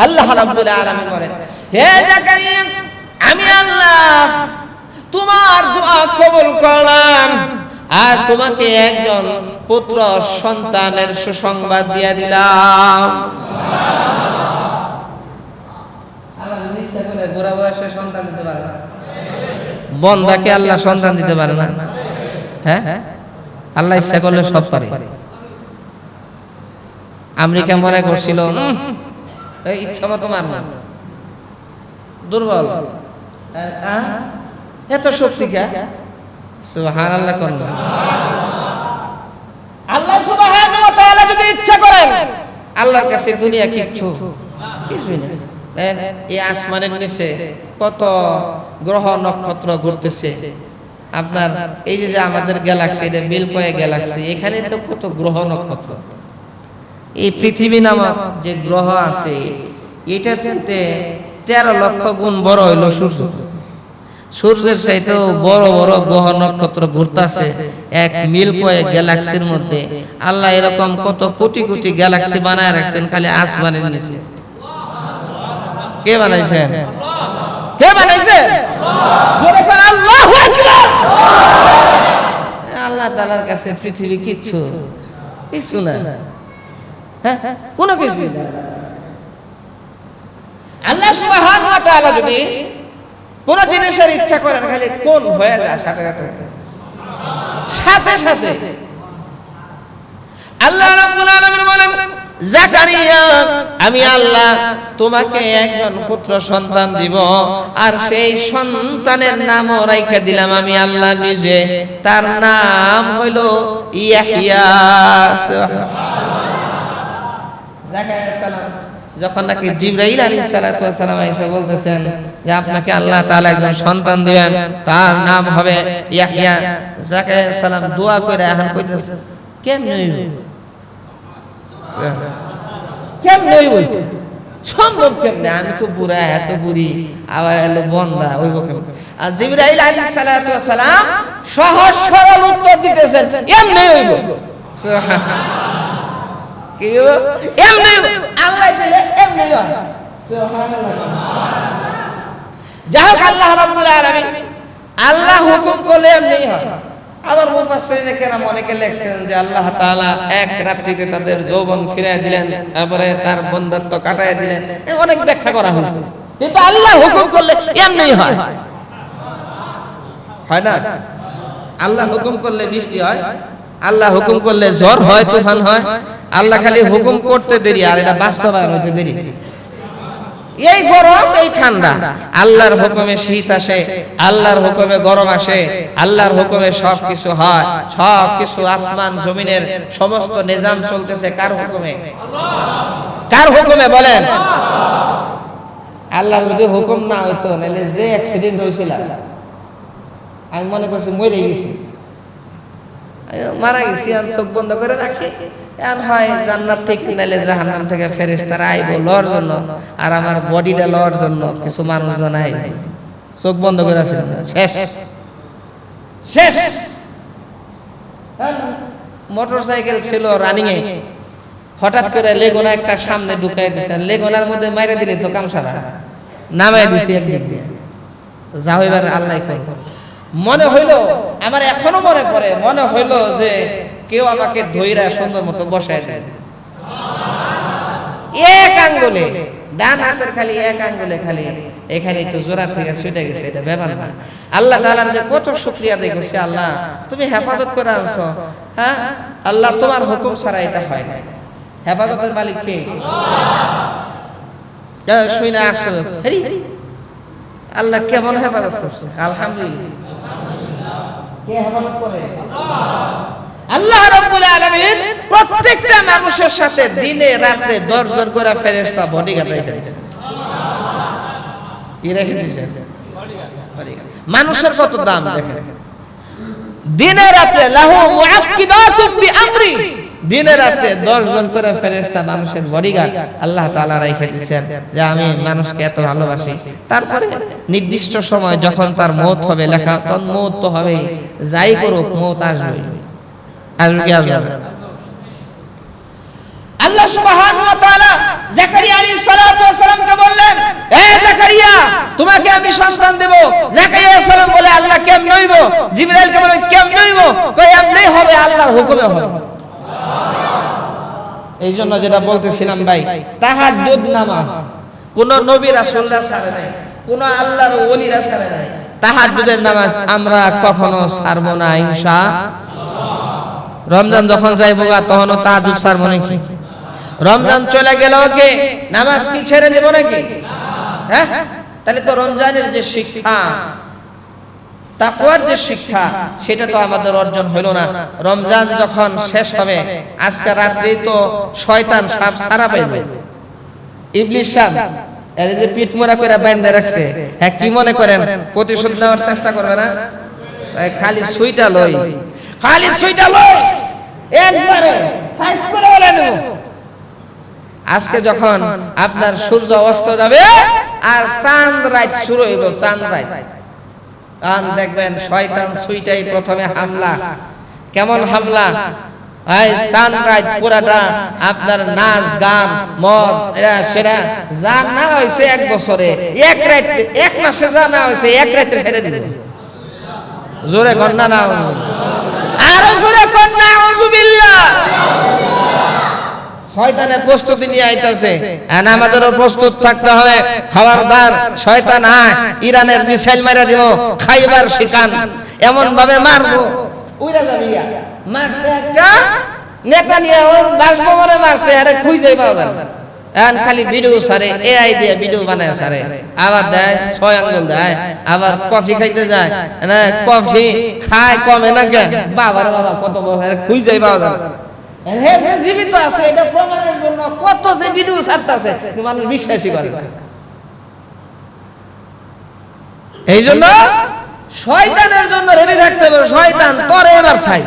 আল্লাহ রাব্বুল আলামিন বলেন, হে জাকারিয়া, আমি আল্লাহ তোমার দোয়া কবুল করলাম আর তোমাকে একজন পুত্র সন্তানের সুসংবাদ দিয়ে দিলাম। আল্লাহ ইচ্ছা করলে বুড়া বয়সে সন্তান দিতে পারে না? বন্দাকে আল্লাহ সন্তান দিতে পারে না? হ্যাঁ, আল্লাহ ইচ্ছা করলে সব পারে। আমেরিকা মনে করছিল ইচ্ছা মতো মারবে, দুর্বল, এত শক্তি কে? সুবহানাল্লাহ। আল্লাহ সুবহানাহু ওয়া তাআলা যদি ইচ্ছা করেন, আল্লাহর কাছে দুনিয়া কিছুই না। এই আসমানের নিচে কত গ্রহ নক্ষত্র ঘুরতেছে। আপনার এই যে আমাদের গ্যালাক্সি, এটা মিল্কওয়ে গ্যালাক্সি, এখানে তো কত গ্রহ নক্ষত্র। এই পৃথিবী নামক যে গ্রহ আছে, এটার চাইতে 13 লক্ষ গুণ বড় হইল সূর্য। সূর্যের চাইতেও বড় বড় গ্রহ নক্ষত্র ঘুরতেছে এক মিল্কওয়ে গ্যালাক্সির মধ্যে। আল্লাহ এরকম কত কোটি কোটি গ্যালাক্সি বানায় রাখছেন খালি আসমানের নিচে। কে বানাইছেন? কে বানাইছেন? জোরে বলেন আল্লাহু আকবার। আল্লাহ তাআলার কাছে পৃথিবী কিছু না, কোনো কিছু না। আল্লাহ সুবহানাহু ওয়া তাআলা যদি কোন জিনিসের ইচ্ছা করেন, খালি কোন হয়ে যায় সাথে সাথে। আল্লাহ রাব্বুল আলামিন বলেন, জাকারিয়া, আমি আল্লাহ তোমাকে একজন পুত্র সন্তান দিব আর সেই সন্তানের নামও রাইখা দিলাম আমি আল্লাহ নিজে। তার নাম হইল ইয়াহইয়া। জাকারিয়া সালাম যখন নাকি জিবরাইল আলাইহিস সালাতু ওয়াস সালাম এসে বলতেছেন যে আপনাকে আল্লাহ তাআলা একজন সন্তান দিবেন, তার নাম হবে ইয়াহইয়া। জাকারিয়া সালাম দোয়া করে এখন কইতেছেন, কেমনে হইব সম্ভব? কেমনে? আমি তো বুড়া, এত বুড়ি, আবার এলো বন্দা, হইব কেমনে? আর জিবরাইল আলাইহিস সালাতু ওয়াস সালাম সহজ সরল উত্তর দিতেছেন, এমনি হইব। কি হইব? এমনি হইব। আল্লাহ দিলে এমনি হয়। সুবহানাল্লাহ। যাই হোক, আল্লাহ রাব্বুল আলামিন আল্লাহ হুকুম করলে এমনি হয়। আবার মুফাসসিরিনে কেরাম অনেকে লেখছেন যে আল্লাহ তাআলা এক রাত্রিতে তাদের যৌবন ফিরিয়ে দিলেন, তারপরে তার বন্দাত্ব কাটায় দিলেন। অনেক ব্যাখ্যা করা হয়েছে, কিন্তু আল্লাহ হুকুম করলে এমনি হয় না? আল্লাহ হুকুম করলে বৃষ্টি হয়, আল্লাহ হুকুম করলে ঝড় হয়, তুফান হয়। আল্লাহ খালি হুকুম করতে দেরি, আর এটা বাস্তবায়ন হতে দেরি। এই গরম, এই ঠান্ডা, আল্লাহর হুকুমে শীত আসে, আল্লাহর হুকুমে গরম আসে, আল্লাহর হুকুমে সবকিছু হয়। সবকিছু আসমান জমিনের সমস্ত নিজাম চলতেছে কার হুকুমে? কার হুকুমে বলেন? আল্লাহর যদি হুকুম না হইতো, নাহলে যে অ্যাক্সিডেন্ট হয়েছিল, আমি মনে করছি মরে গেছি, মারা গেছি, আমি চোখ বন্ধ করে রাখি, এখন হয় জান্নাত থেকে নাইলে জাহান্নাম থেকে ফেরেশতারা আইব লওয়ার জন্য, আর আমার বডিটা লওয়ার জন্য কিছু মানুষজন আইব। চোখ বন্ধ করে আছে, শেষ। মোটরসাইকেল ছিল রানিং এ, হঠাৎ করে লেগুনা একটা সামনে ঢুকাই দিয়েছেন, লেগুনার মধ্যে মাইরে দিলে তো কামসারা নামাই দিছি একদিক দিয়ে, যা হইবার আল্লাহ করবে। মনে হইল, আমার এখনো মনে পড়ে, মনে হইল যে কেউ আমাকে ধইরা সুন্দর মতো বসায় দেয়, এক আঙ্গুলে, ডান হাতের খালি এক আঙ্গুলে, খালি এখানে একটু জোড়া থেকে ছুটে গেছে। এটা ব্যাপার না। আল্লাহ তাআলার যে কত শুকরিয়া আদায় করছি, আল্লাহ তুমি হেফাজত করে আনছো। হ্যাঁ আল্লাহ, তোমার হুকুম ছাড়া এটা হয় না। হেফাজতের মালিক কে? শুই না আসো, আল্লাহ কেমন হেফাজত করছে। আলহামদুলিল্লাহ। কে হেফাজত করে? আল্লাহ রাব্বুল আলামিন প্রত্যেকটা মানুষের সাথে দিনে রাতে 10 জন করে ফেরেশতা বডিগার্ড রেখে দিয়েছেন। কি রেখে দিয়েছেন? বডিগার্ড। মানুষের কত দাম দেখেন। দিনে রাতে লাহু মুআক্কিবাতুম বিআমরি, দিনে রাতে 10 জন করে ফেরেশতা মানুষের বডিগার্ড আল্লাহ তাআলা রেখে দিয়েছেন, যে আমি মানুষকে এত ভালোবাসি। তারপরে নির্দিষ্ট সময় যখন তার মওত হবে, লেখা তখন মওত তো হবেই, যাই করুক মওত আসবে। আসবে কি আসবে? আল্লাহ সুবহানাহু ওয়া তাআলা জাকারিয়া আলাইহিস সালাতু ওয়াস সালামকে বললেন, হে জাকারিয়া, তোমাকে আমি সন্তান দেব। জাকারিয়া আলাইহিস সালাম বলে, আল্লাহ কেমনে হইব? জিবরাইলকে বলে, কেমনে হইব? কই এমনি হবে, আল্লাহর হুকুমে হবে। এই জন্য যেটা বলতেছিলাম ভাই, তাহাজ্জুদ নামাজ কোন নবী রাসূলরা ছাড়ে নাই, কোন আল্লাহর ওলিরা ছাড়ে নাই। তাহাজ্জুদের নামাজ আমরা কখনো ছাড়বো না ইনশাআল্লাহ। রমজান যখন যাইবো তখনও তাহাজ্জুদ ছাড়বো নাকি? রমজান চলে গেল কি নামাজ কি ছেড়ে দেব নাকি? হ্যাঁ, তাহলে তো রমজানের যে শিক্ষা, তাকওয়ার যে শিক্ষা, সেটা তো আমাদের অর্জন হলো না। রমজান যখন শেষ হবে, আজকে রাত্রি তো শয়তান সাপ সারা পাইবে, ইবলিস সাপ এর যে পিঠ মোড়া করে বাইন্ধে রাখছে। হ্যাঁ, কি মনে করেন প্রতিশোধ নেওয়ার চেষ্টা করবে না? খালি সুইটা লই, খালি সুইটা লই, একবারে সাইজ করে বলে নেব। আজকে যখন আপনার সূর্য অস্ত যাবে আর চাঁদ রাত শুরু হইব, চাঁদ রাত, আর দেখবেন শয়তান সুইটাই প্রথমে হামলা। কেমন হামলা? এই চাঁদ রাত পুরাটা আপনার নাচ গান মদ সেটা যা না হয়েছে এক বছরে, এক রাত, এক মাসে যা না হয়েছে এক রাতে ছেড়ে দিবে। জোরে কন্যা না, আরো জোরে কন্যা, আউযুবিল্লাহ। শয়তানের প্রস্তুতি নিয়ে আইতাছে, আর আমাদেরও প্রস্তুত থাকতে হবে। খবরদার, শয়তান ইরানের মিসাইল মারা দিব, খাইবার শিকান এমন ভাবে মারবো উইরা যাবি। মারছে একটা নেতা নিয়ে, ওর বাসভবনে মারছে, আরে খুঁজেই পাওয়া যায় না। এখন খালি ভিডিও সারে, এআই দিয়ে ভিডিও বানায় সারে, আবার দেয় 6 আঙ্গুল দেয়, আবার কফি খাইতে যায় না, কফি খায় কমে না কেন? বাবা রে বাবা, কত বড় খুঁজেই পাওয়া যায় না। জীবিত আছে এটা প্রমাণের জন্য কত যে ভিডিও ছাড়তেছে, মানুষ বিশ্বাসই করে না। এই জন্য শয়তানের জন্য রেডি থাকতে হবে। শয়তান তোরে এবার চাই,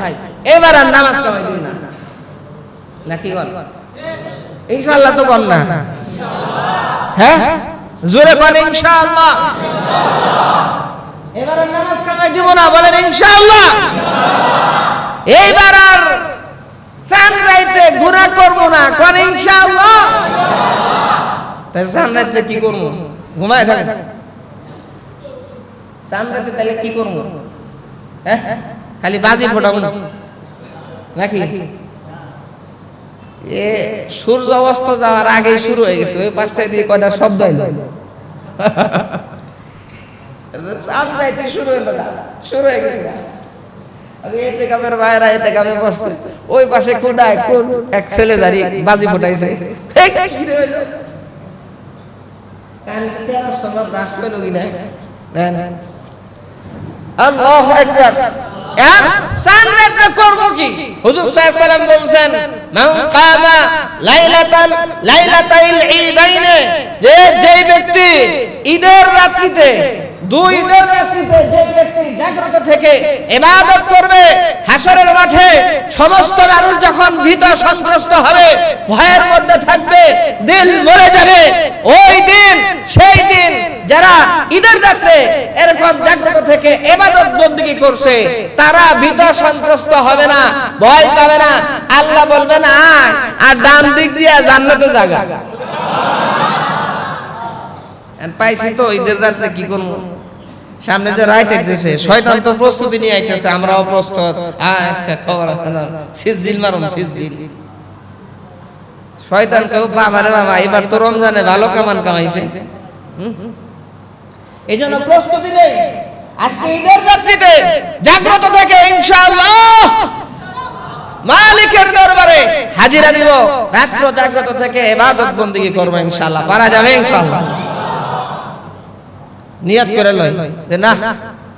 এবার আর নামাজ কামাই দিবি না, নাকি বল? ইনশাআল্লাহ তো কর না, হ্যাঁ জোরে কর ইনশাআল্লাহ। এবার আর নামাজ কামাই দিব না, বলেন ইনশাআল্লাহ। এইবার আর চাঁদ রাইতে গুনাহ করবো না, কোন ইনশাআল্লাহ। তাই চাঁদ রাইতে কি করবো? ঘুমায় থাকে। চাঁদ রাইতে তাহলে কি করবো? হ্যাঁ, খালি বাজি ফোটাবো নাকি? এ সূর্য অস্ত যাওয়ার আগেই শুরু হয়ে গেছে, ওই পাশটা দিয়ে কয়টা শব্দ হইলো। চাঁদ রাইতে শুরু হইলো না, শুরু হয়ে গেছে। এতে কামের বাইরে এতে কামে বসছে, ওই পাশে কোনায় কোন এক ছেলে দাঁড়িয়ে বাজি ফোটাইছে। কি রে হইলো? কাল 13 সময় রাষ্ট্র হইলো কি না? আল্লাহু আকবার। আর চাঁদ রাতে করব কি? হুজুর সাল্লাল্লাহু আলাইহি সাল্লাম বলেন, মান কামা লাইলাতাল ঈদাইনে, যে ব্যক্তি ঈদের রাত্রিতে, দুই ঈদের রাত্রিতে যে ব্যক্তি জাগ্রত থেকে ইবাদত করবে, হাসরের মাঠে সমস্ত মানুষ যখন ভীত সন্ত্রস্ত হবে, ভয়ের মধ্যে থাকবে, দিল মরে যাবে, ওই দিন সেই দিন যারা ঈদের রাতে এরকম জাগ্রত থেকে ইবাদত বندگی করছে, তারা ভীত সন্ত্রস্ত হবে না, ভয় পাবে না। আল্লাহ বলবেন, আয়, আর ডান দিক দিয়ে জান্নাতে জায়গা। পাইছি তো ঈদের রাতে কি করব? সামনে যে রাত আইতেছে, শয়তান তো প্রস্তুতি নিয়ে আইতেছে, আমরাও প্রস্তুত। আচ্ছা, খবর সিজিল মারুম, সিজিল। শয়তান কেউ বাবা রে বাবা, এবার তো রমজানে ভালো কামান কামাইছে। এই জন্য প্রস্তুতি নেই। আজকে ঈদের রাত্রিতে জাগ্রত থেকে ইনশাআল্লাহ মালিকের দরবারে হাজিরা দিব, রাত্র জাগ্রত থেকে ইবাদত বندگی করব ইনশাআল্লাহ। পারা যাবে ইনশাআল্লাহ। নিয়ত করে লই যে না,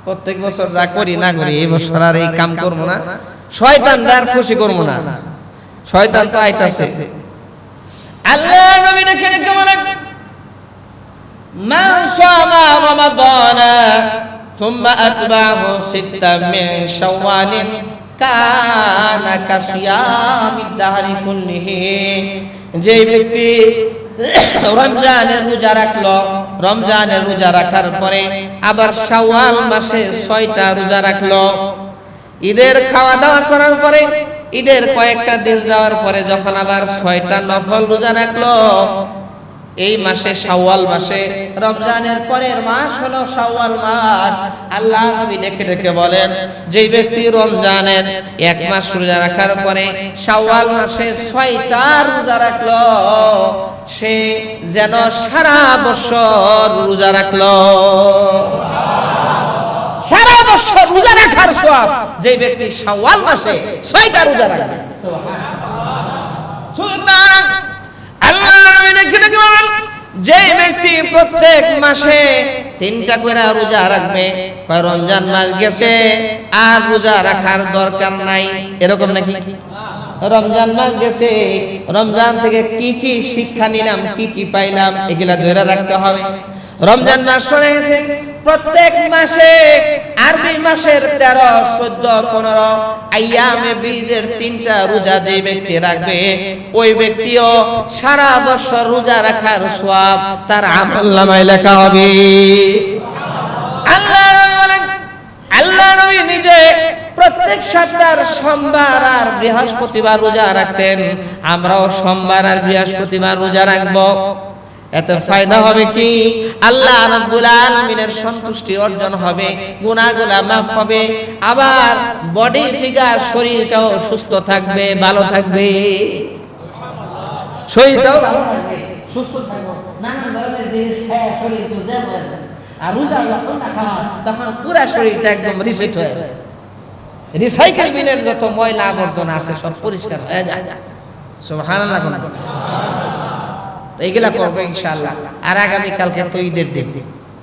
প্রত্যেক বছর যা করি না করি, এই বছর আর এই কাম করব না, শয়তান আর খুশি করব না। শয়তান তো আইতাছে। আল্লাহ নবী ডেকে ডেকে বলেন, মান শামা রমাদানা সুম্মা আতবাহু সিত্তাম মিন শাওয়ালিন কানা কাসিয়ামিদ দাহরি কুল্লিহি। যে ব্যক্তি রমজানের রোজা রাখলো, রমজানের রোজা রাখার পরে আবার শাওয়াল মাসে 6টা রোজা রাখলো, ঈদের খাওয়া দাওয়া করার পরে ঈদের কয়েকটা দিন যাওয়ার পরে যখন আবার 6টা নফল রোজা রাখলো, এই মাসে শাওয়াল মাসে, রমজানের পরের মাস হলো শাওয়াল মাস। আল্লাহ নবী ডেকে ডেকে বলেন, যেই ব্যক্তি রমজানের 1 মাস রোজা রাখার পরে শাওয়াল মাসে 6টা রোজা রাখলো, সে যেন সারা বছর রোজা রাখলো। সারা বছর রোজা রাখার সওয়াব যেই ব্যক্তি শাওয়াল মাসে 6টা রোজা রাখবে। সুবহানাল্লাহ। আল্লাহ নবী ডেকে ডেকে বলেন, যে ব্যক্তি প্রত্যেক মাসে 3টা করে রোজা রাখবে, কয় রমজান মাস গেছে আর রোজা রাখার দরকার নাই, এরকম নাকি? রমজান মাস গেছে, রমজান থেকে কি কি শিক্ষা নিলাম, কি কি পাইলাম, এগুলা ধরে রাখতে হবে। রমজান মাস চলে গেছে, প্রত্যেক মাসে আরবি মাসের 13, 14, 15 আইয়ামে বীজের 3টা রোজা যে ব্যক্তি রাখবে, ওই ব্যক্তিও সারা বছর রোজা রাখার সওয়াব তার আমলনামায় লেখা হবে। আল্লাহ নবী বলেন, আল্লাহ নবী নিজে প্রত্যেক সপ্তাহের সোমবার আর বৃহস্পতিবার রোজা রাখতেন। আমরাও সোমবার আর বৃহস্পতিবার রোজা রাখবো। এতে ফায়দা হবে কি? আল্লাহ রাব্বুল আলামিনের সন্তুষ্টি অর্জন হবে, গুনাহগুলো মাফ হবে, আবার বডি ফিগার শরীরটাও সুস্থ থাকবে, ভালো থাকবে। শরীরটাও ভালো থাকবে, সুস্থ থাকবে। নানান ধরনের জিনিস খায় শরীর বুঝে যাবে। আর রোজা যখন খাওয়া তখন পুরো শরীরটা একদম রিসেট হয়ে যায়। রিসাইকেল বিনের যত ময়লা আবর্জনা আছে সব পরিষ্কার হয়ে যায়। সুবহানাল্লাহ। এইগুলা করবো ইনশাআল্লাহ। আর আগামী কালকে তো ঈদের দিন,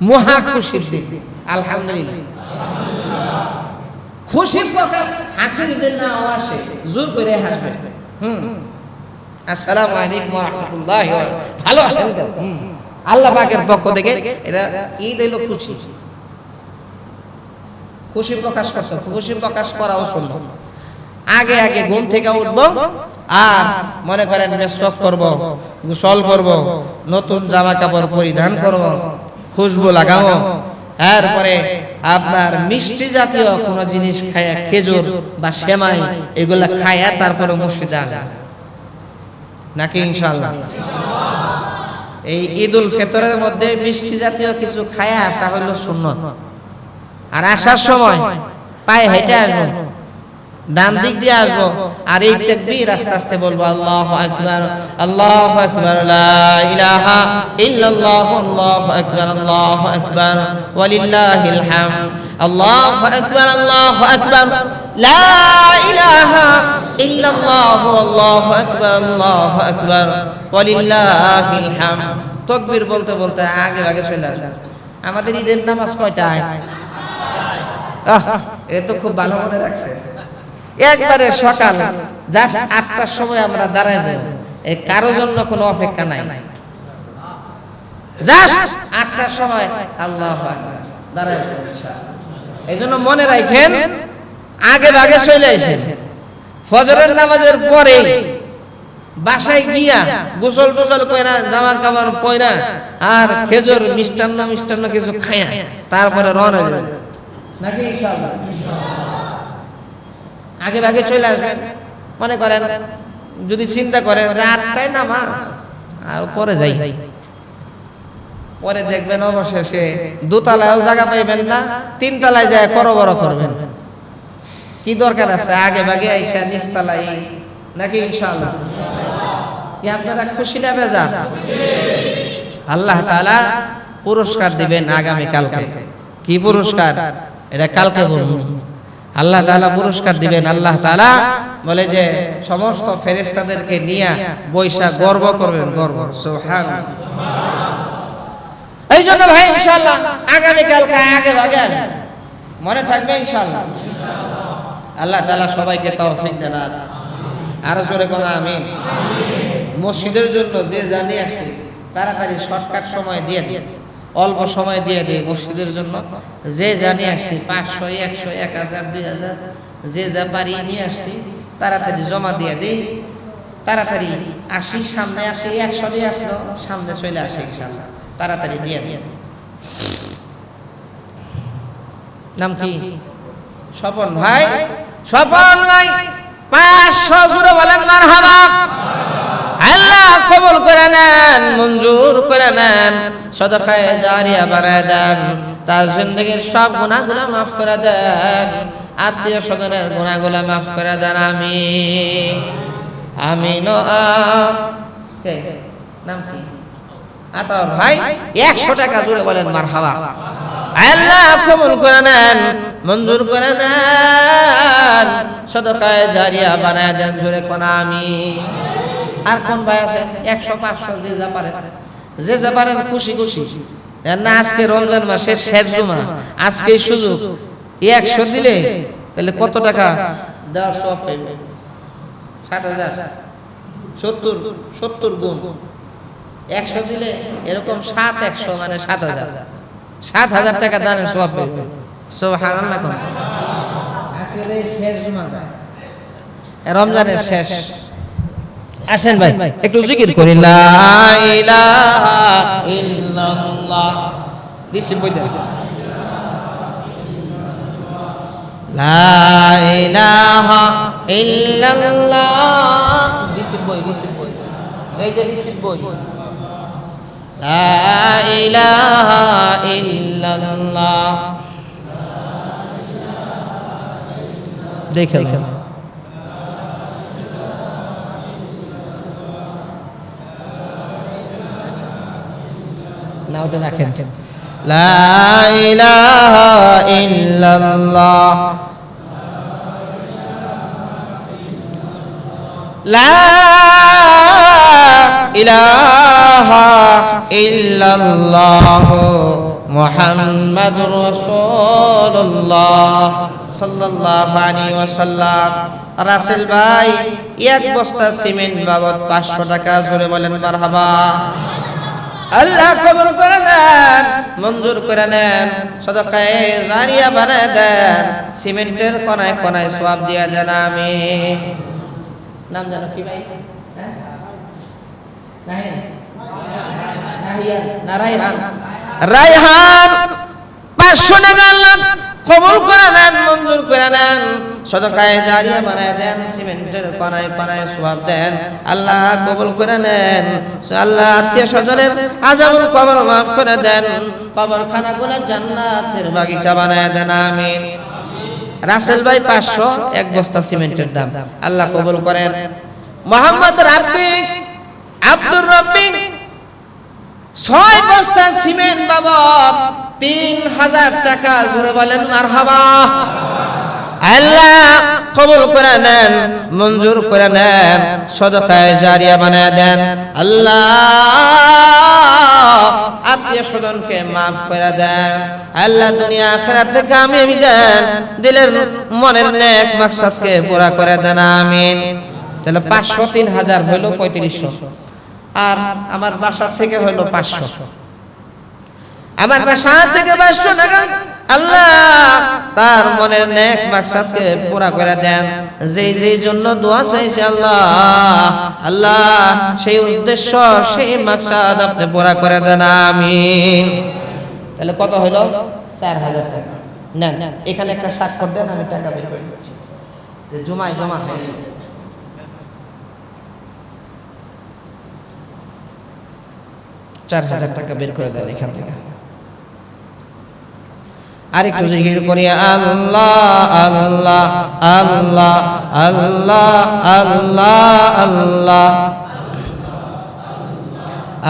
মহা খুশির দিন। আলহামদুলিল্লাহ। খুশির প্রকাশ হাসির দিন না আসে, জোর করে হাসবে। আসসালামু আলাইকুম ওয়া রাহমাতুল্লাহি ওয়া বারাকাতুহু। ভালো আছেন তো? আল্লাহ পাকের পক্ষ থেকে এটা ঈদ হলো খুশি। খুশি প্রকাশ করতে, খুশি প্রকাশ করাও সুন্নাত। আগে আগে ঘুম থেকে উঠবো আর মনে করেন মেসওয়াক করব, গোসল করব, নতুন জামা কাপড় পরিধান করব, খুশবু লাগাবো, এরপরে আপনার মিষ্টি জাতীয় কোনো জিনিস খায়া, খেজুর বা সেমাই এগুলা খায়া তারপরে মসজিদে আসা নাকি ইনশাআল্লাহ। এই ঈদুল ফিতরের মধ্যে মিষ্টি জাতীয় কিছু খায়া আসা হলো সুন্নাত। আর আসার সময় পায়ে হেঁটে আসবো, ডান দিক দিয়ে আসবো, আর এই তাকবীর আস্তে আস্তে বলবো, আল্লাহু আকবার, আল্লাহু আকবার, লা ইলাহা ইল্লাল্লাহ, আল্লাহু আকবার, আল্লাহু আকবার, ওয়ালিল্লাহিল হামদ, আল্লাহু আকবার, আল্লাহু আকবার, লা ইলাহা ইল্লাল্লাহ, আল্লাহু আকবার, আল্লাহু আকবার, ওয়ালিল্লাহিল হামদ। তাকবীর বলতে বলতে আগে আগে চলে আসে। আমাদের ঈদের নামাজ কয়টায়? এটা তো খুব ভালো মনে রাখছেন। একবারে সকাল জাস্ট 8টার সময় আমরা দাঁড়ায় যাই, এই কারো জন্য কোনো অপেক্ষা নাই। জাস্ট 8টার সময় আল্লাহু আকবার দাঁড়ায় যাই ইনশাআল্লাহ। এইজন্য মনে রাখেন, আগে ভাগে চলে আসেন। ফজরের নামাজের পরে বাসায় গিয়া গোসল টোসল কইরা, জামা কাপড় পয়রা, আর খেজুর মিষ্টান্ন কিছু খায়া তারপরে রওনা যাবেন নাকি ইনশাআল্লাহ। আগে ভাগে চলে আসবেন। মনে করেন যদি চিন্তা করেন যে 8টায় নামাজ আর পরে যাই, পরে দেখবেন অবশেষে দোতলায়ও জায়গা পাইবেন না, 3 তলায় যায় করবড় করবেন। কি দরকার আছে আগে ভাগে আইসা নিচতলায় নাকি ইনশাআল্লাহ। কি আপনারা খুশি না বেজার? আল্লাহ তাআলা পুরস্কার দিবেন আগামী কালকে। কি পুরস্কার এটা কালকে বলবো। আল্লাহ তাআলা পুরস্কার দিবেন। আল্লাহ তাআলা বলে যে সমস্ত ফেরেশতাদেরকে নিয়ে বৈশা গর্ব করবেন, গর্ব। সুবহানাল্লাহ। এই জন্য ভাই ইনশাআল্লাহ আগামী কালকে আগে ভাগে আসবেন, মনে থাকবে ইনশাআল্লাহ। আল্লাহ তাআলা সবাইকে তৌফিক দেন। আরো জোরে কোন আমিন। মসজিদের জন্য যে জানি আসে তাড়াতাড়ি শর্টকাট সময় দিয়ে দিন, অল্প সময় দিয়ে দিই মসজিদের জন্য। যে জানি আসছি 500, 100, 1000, 2000 যে যা পারি নিয়ে আসছি, তাড়াতাড়ি জমা দিয়ে দিই, তাড়াতাড়ি আসি, সামনে আসি। 100 দিয়ে আসলো, সামনে চলে আসে ইনশাআল্লাহ, তাড়াতাড়ি দিয়ে দিই। নাম কি? স্বপন ভাই। স্বপন ভাই 500 জোরে বলেন মারহাবা। আল্লাহ কবুল করে নেন, মঞ্জুর করে নেন, সদকায়ে জারিয়া বানায় দেন, তার জিন্দেগীর সব গুনাহগুলো মাফ করে দেন, আত্মীয় স্বজনের গুনাহগুলো মাফ করে দেন। আমিন আমিন। নাম কি? আতাউর ভাই 100 টাকা জোরে বলেন মারহাবা। আল্লাহ কবুল করে নেন, মঞ্জুর করে নেন, সদকায়ে জারিয়া বানায় দেন, জোরে কোন আমিন। আর কোন ভাই আছে 100 500 যে যা পারেন, যে যা পারেন খুশি খুশি না। আজকে রমজান মাসের শেষ জুমা, আজকে সুযোগ 100 দিলে তাহলে কত টাকা দেওয়ার সওয়াব পাইবে? 7000 70 গুণ 100 দিলে এরকম 7 মানে 7000 টাকা দানের সওয়াব পাইবে। সুবহানাল্লাহ। আজকে শেষ জুমা যায়, রমজানের শেষ। আসেন ভাই একটু জিকির করি, লা ইলাহা ইল্লাল্লাহ। দিছি বইতে লা ইলাহা ইল্লাল্লাহ। দিছি বই এই যে দিছি বই। লা ইলাহা ইল্লাল্লাহ। দেখেন না, ওটা রাখেন। লা ইলাহা ইল্লাল্লাহ, লা ইলাহা ইল্লাল্লাহ মুহাম্মাদুর রাসূলুল্লাহ সাল্লাল্লাহু আলাইহি ওয়াসাল্লাম। রাসেল ভাই 1 বস্তা সিমেন্ট বাবদ 500 টাকা জোরে বলেন মারহাবা। আল্লাহ কবুল করে নেন, মঞ্জুর করে নেন, সদকায়ে জারিয়া বানায় দেন, সিমেন্টের কোনায় কোনায় সওয়াব দিয়ে দেন। আমিন। নাম জানো কি ভাই? রায়হান 500 টাকা আল্লাহ কবুল করে নেন, মঞ্জুর করে নেন, সদকায়ে জারিয়া বানায় দেন, সিমেন্টের কোনায় কোনায় সওয়াব দেন। আল্লাহ কবুল করে নেন। আল্লাহ আত্মীয় স্বজনের আযাবুল কবর মাফ করে দেন, কবরখানাগুলো জান্নাতের বাগিচা বানায় দেন। আমিন। রাসেল ভাই 500 1 বস্তা সিমেন্টের দাম আল্লাহ কবুল করেন। মোহাম্মদ রাব্বিক আব্দুর রাব্বিক 6 বস্তা সিমেন্ট বাবদ 3000 টাকা জোরে বলেন মারহাবা। আল্লাহ কবুল করে নেন, মঞ্জুর করে নেন, সদকায়ে জারিয়া বানায় দেন। আল্লাহ আত্মীয় স্বজনকে মাফ করে দেন। আল্লাহ দুনিয়া আখিরাত থেকে কামিয়াবি দেন, দিলের মনের নেক মাকসাদকে পুরা করে দেন। আমিন। তাহলে 500 3000 হলো 3500, আর আমার বাসা থেকে হলো 500, আমার বাসা থেকে 500 টাকা আল্লাহ তার মনের নেক মাকসাদকে পুরা করে দেন। যেই যেই জন্য দোয়া চাইছে আল্লাহ, আল্লাহ সেই উদ্দেশ্য সেই মাকসাদ আপনি পুরা করে দেন। আমিন। তাহলে কত হলো? 4000 টাকা। নেন এখানে একটা স্বাক্ষর দেন, আমি টাকা বের করে দিচ্ছি। জুমায় জমা হয় 4000 টাকা বের করে দেন এখান থেকে। আরেকটু জিকির করি, আল্লাহ আল্লাহ আল্লাহ আল্লাহ আল্লাহ আল্লাহ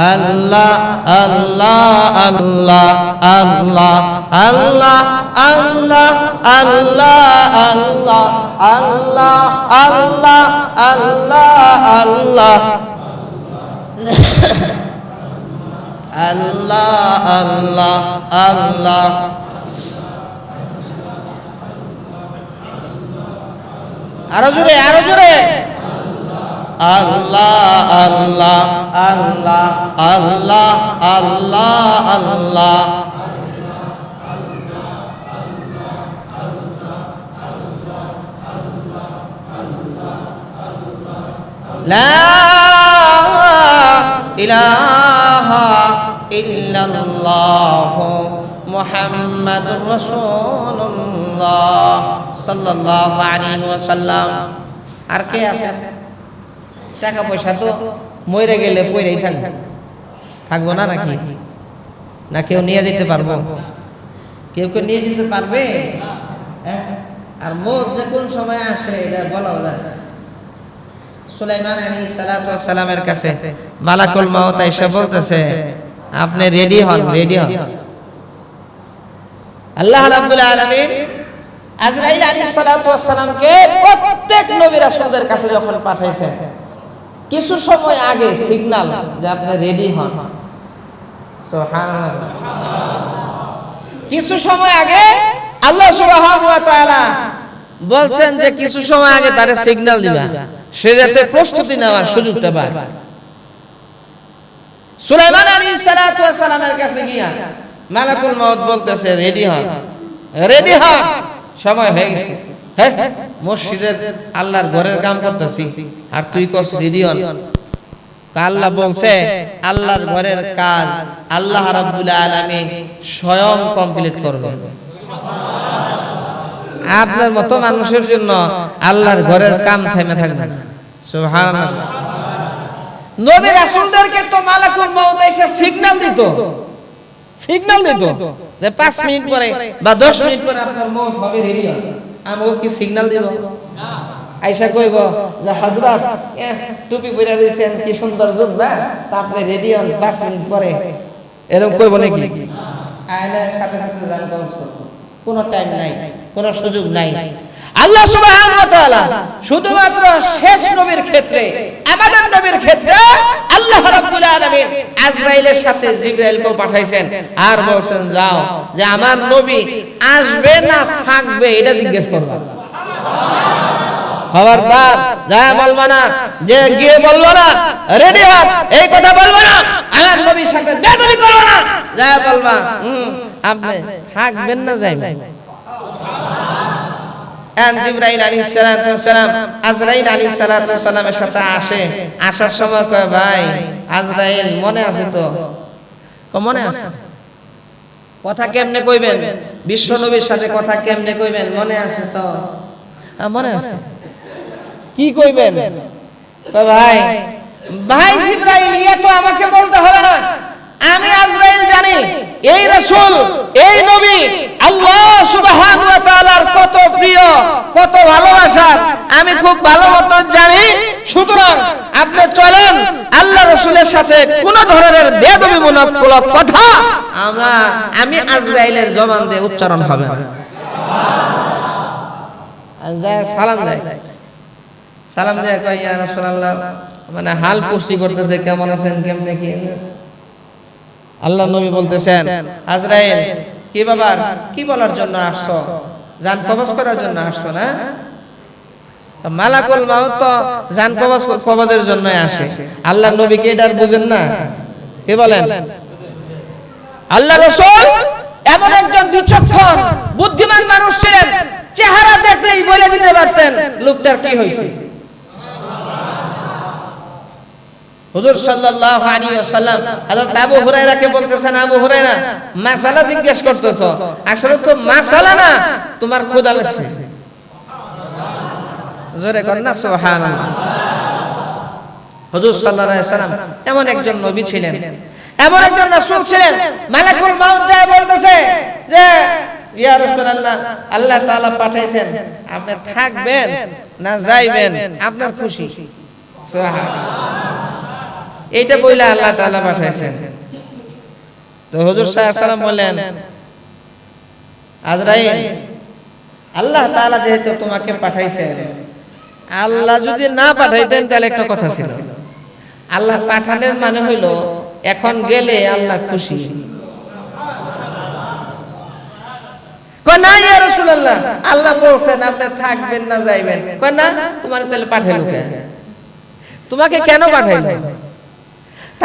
আল্লাহ আল্লাহ আল্লাহ আল্লাহ আল্লাহ আল্লাহ আল্লাহ আল্লাহ আল্লাহ আল্লাহ আল্লাহ আল্লাহ। আরো জোরে আরো জোরে, আল্লাহ আল্লাহ আল্লাহ আল্লাহ আল্লাহ আল্লাহ। লা ইলাহা ইল্লাল্লাহ মুহাম্মাদুর রাসূলুল্লাহ সাল্লাল্লাহু আলাইহি ওয়াসাল্লাম। আর কে আছে? টাকা পয়সা তো মরে গেলে পইরেই থাকবো না নাকি? না কেউ নিয়ে যেতে পারবো? কেউ নিয়ে যেতে পারবে? আর মৌত যে কোন সময় আসে এটা বলা যায়। সুলাইমান আলাইহিস সালাতু ওয়াস সালামের কাছে মালাকুল মাউত এসে বলতেছে, আপনি রেডি হন, রেডি হন। আল্লাহ রাব্বুল আলামিন আজরাইল আলাইহিস সালাতু ওয়াস সালামকে প্রত্যেক নবী রাসূলদের কাছে যখন পাঠাইছেন, কিছু সময় আগে সিগন্যাল যে আপনি রেডি হন। সুবহানাল্লাহ। কিছু সময় আগে আল্লাহ সুবহানাহু ওয়া তাআলা বলছেন যে কিছু সময় আগে তারে সিগন্যাল দিবা, সে যাতে প্রস্তুতি নেওয়ার সুযোগটা পায়। সুলাইমান আলাইহিস সালাতু ওয়াস সালামের কাছে গিয়া মালাকুল মাউত বলতেছে, রেডি হন, রেডি হন, সময় হয়ে গেছে। হ্যাঁ, মসজিদের আল্লাহর ঘরের কাম করতেছি আর তুই কস রেডি হন। আল্লাহ বলছে, আল্লাহর ঘরের কাজ আল্লাহ রাব্বুল আলামিন স্বয়ং কমপ্লিট করবেন। আপনার মতো মানুষের জন্য আল্লাহর ঘরের কাম থেমে থাকবে না। সুবহানাল্লাহ। নবী রাসূলদেরকে তো মালাকুল মাউত এসে সিগন্যাল দিত যে 5 মিনিট পরে বা 10 মিনিট পরে আপনার মওত হবে, রেডি হন। আমাকে কি সিগন্যাল দিব? আয়েশা কইব যে হযরত টুপি পরে রইছেন, কি সুন্দর জুব্বা, তা আপনি রেডি হন 5 মিনিট পরে, এরকম কইব নাকি? আয়নার সাথে সাথে জান দৌড় করব, কোনো টাইম নাই, কোনো সুযোগ নাই। আল্লাহ সুবহানাহু ওয়া তাআলা শুধুমাত্র শেষ নবীর ক্ষেত্রে, আমাদের নবীর ক্ষেত্রে আল্লাহ রাব্বুল আলামিন আজরাইলের সাথে জিবরাইলকেও পাঠাইছেন আর বলছেন, যাও যে আমার নবী আসবে না থাকবে এটা জিজ্ঞেস করবা। খবরদার যা বলবা না, যে গিয়ে বলবা না রেডি হন, এই কথা বলবা না, আমার নবীর সাথে বেয়াদবি করবা না, যা বলবা আপনি থাকবেন না যাইবেন। জিবরাইল আলাইহিস সালাতু ওয়াস সালাম আজরাইল আলাইহিস সালাতু ওয়াস সালামের সাথে আসার সময় কয়, ভাই আজরাইল মনে আছে তো? মনে আছে। কথা কেমনে কইবেন? বিশ্ব নবীর সাথে কথা কেমনে কইবেন? মনে আছে তো? মনে আছে। কি কইবেন? কয়, ভাই ভাই জিবরাইল, ইয়া তো আমাকে বলতে হবে না, আমি আজরাইল জানি এই রাসূল, এই নবী আল্লাহ সুবহানাহু ওয়া তাআলার কত প্রিয়, কত ভালোবাসার আমি খুব ভালো মতো জানি। সুতরাং আপনি চলেন, আল্লাহ রাসূলের সাথে কোন ধরনের বেয়াদবিমূলক কথা আমি আজরাইলের জবান দিয়ে উচ্চারণ হবে না। সালাম দেয় কয়, ইয়া রাসূলুল্লাহ, মানে হাল পুষ্টি করতেছে, কেমন আছেন, কেমনে কি? আল্লাহ নবী বলতেছেন, আজরাইল কি বাবার, কি বলার জন্য আসছো? জান কবজ করার জন্য আসছো না? মালাকুল মাউত তো জান কবজের জন্যই আসে। আল্লাহ নবী কি এটা বুঝেন না? কি বলেন? আল্লাহ রাসূল এমন একজন বিচক্ষণ বুদ্ধিমান মানুষ ছিলেন, চেহারা দেখলেই বলে দিতে পারতেন লোকটার কি হয়েছে। হুজুর সাল্লাল্লাহু আলাইহি ওয়াসাল্লাম হযরত আবু হুরায়রাকে বলতেছেন, আবু হুরায়রা মাসালা জিজ্ঞেস করতেছো, আসলে তো মাসালা না, তোমার ক্ষুধা লাগছে। জোরে কর না সুবহানাল্লাহ। হুজুর সাল্লাল্লাহু আলাইহি ওয়াসাল্লাম এমন একজন নবী ছিলেন, এমন একজন রাসূল ছিলেন, মালাকুল মাউত যায় বলতেছে যে ইয়া রাসূলুল্লাহ, আল্লাহ তাআলা পাঠাইছেন, আপনি থাকবেন না যাইবেন, আপনার খুশি। সুবহানাল্লাহ। এইটা বইলা আল্লাহ তাআলা পাঠাইছেন। তো হুজুর সাল্লাল্লাহু আলাইহি ওয়াসাল্লাম বললেন, আজরাইল, আল্লাহ তাআলা যেহেতু তোমাকে পাঠাইছেন, আল্লাহ যদি না পাঠাইতেন তাহলে একটা কথা ছিল, আল্লাহ পাঠানোর মানে হইল এখন গেলে আল্লাহ খুশি। কয় না ইয়া রাসূলুল্লাহ, আল্লাহ বলছেন আপনি থাকবেন না যাইবেন। কয় না, তোমার তাহলে পাঠাইলো কেন? তোমাকে কেন পাঠাইলো?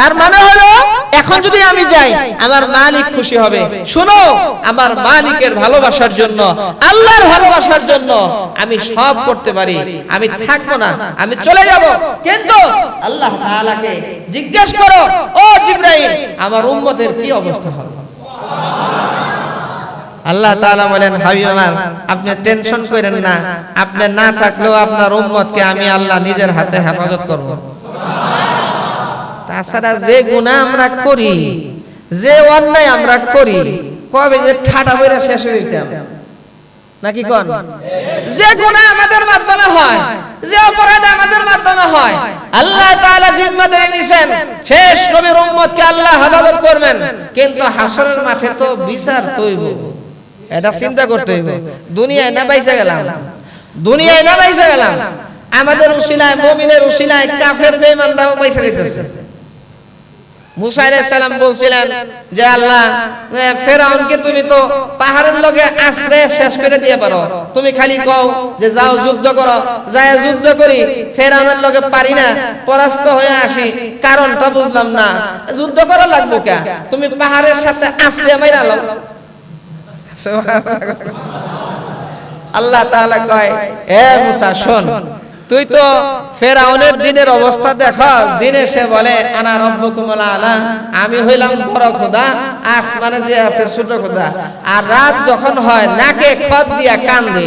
তার মানে হলো এখন যদি আমি যাই আমার মালিক খুশি হবে। শুনো, আমার মালিকের ভালোবাসার জন্য, আল্লাহর ভালোবাসার জন্য আমি সব করতে পারি, আমি থাকবো না, আমি চলে যাব, কিন্তু আল্লাহ তাআলাকে জিজ্ঞেস করো, ও জিবরাইল, আমার উম্মতের কি অবস্থা হবে? আল্লাহ তাআলা বলেন, হাবিব আমার আপনি টেনশন করেন না, আপনি না থাকলেও আপনার উম্মতকে আমি আল্লাহ নিজের হাতে হেফাজত করব। তাছাড়া যে গুনাহ আমরা করি, যে অন্যায় আমরা করি, কবে যে ঠাটা বইরা শেষ হয়ে যেতাম নাকি কোন? যে গুনাহ আমাদের মাধ্যমে হয়, যে অপরাধ আমাদের মাধ্যমে হয়, আল্লাহ তাআলা জিম্মাদারি নিছেন শেষ নবীর উম্মতকে আল্লাহ হেফাজত করবেন, কিন্তু হাসরের মাঠে তো বিচার হইব। এটা চিন্তা করতে হইব। দুনিয়ায় না বাইসা গেলাম, দুনিয়ায় না বাইসা গেলাম, আমাদের উসিলায়, মুমিনের উসিলায় কাফের বেঈমানরাও বাইসা যাইতেছে। মুসা আলাইহিস সালাম বলছিলেন যে আল্লাহ, ফেরাউনকে তুমি তো পাহাড়ের লগে আশ্রে শেষ করে দিয়ে পারো, তুমি খালি কও যে যাও যুদ্ধ করো, যায় যুদ্ধ করি, ফেরাউনের লগে পারি না, পরাস্ত হয়ে আসি, কারণটা বুঝলাম না, যুদ্ধ করা লাগবে কে? তুমি পাহাড়ের সাথে আশ্রে মাইরা লও। আল্লাহ তাআলা কয়, এ মুসা শোন, তুই তো ফেরাউনের দিনের অবস্থা দেখা, দিনে সে বলে আনা রব্বুকুমুল আলা, আমি হইলাম বড় খোদা, আসমানে যে আছে ছোট খোদা, আর রাত যখন হয় নাকে খত দিয়া কান্দে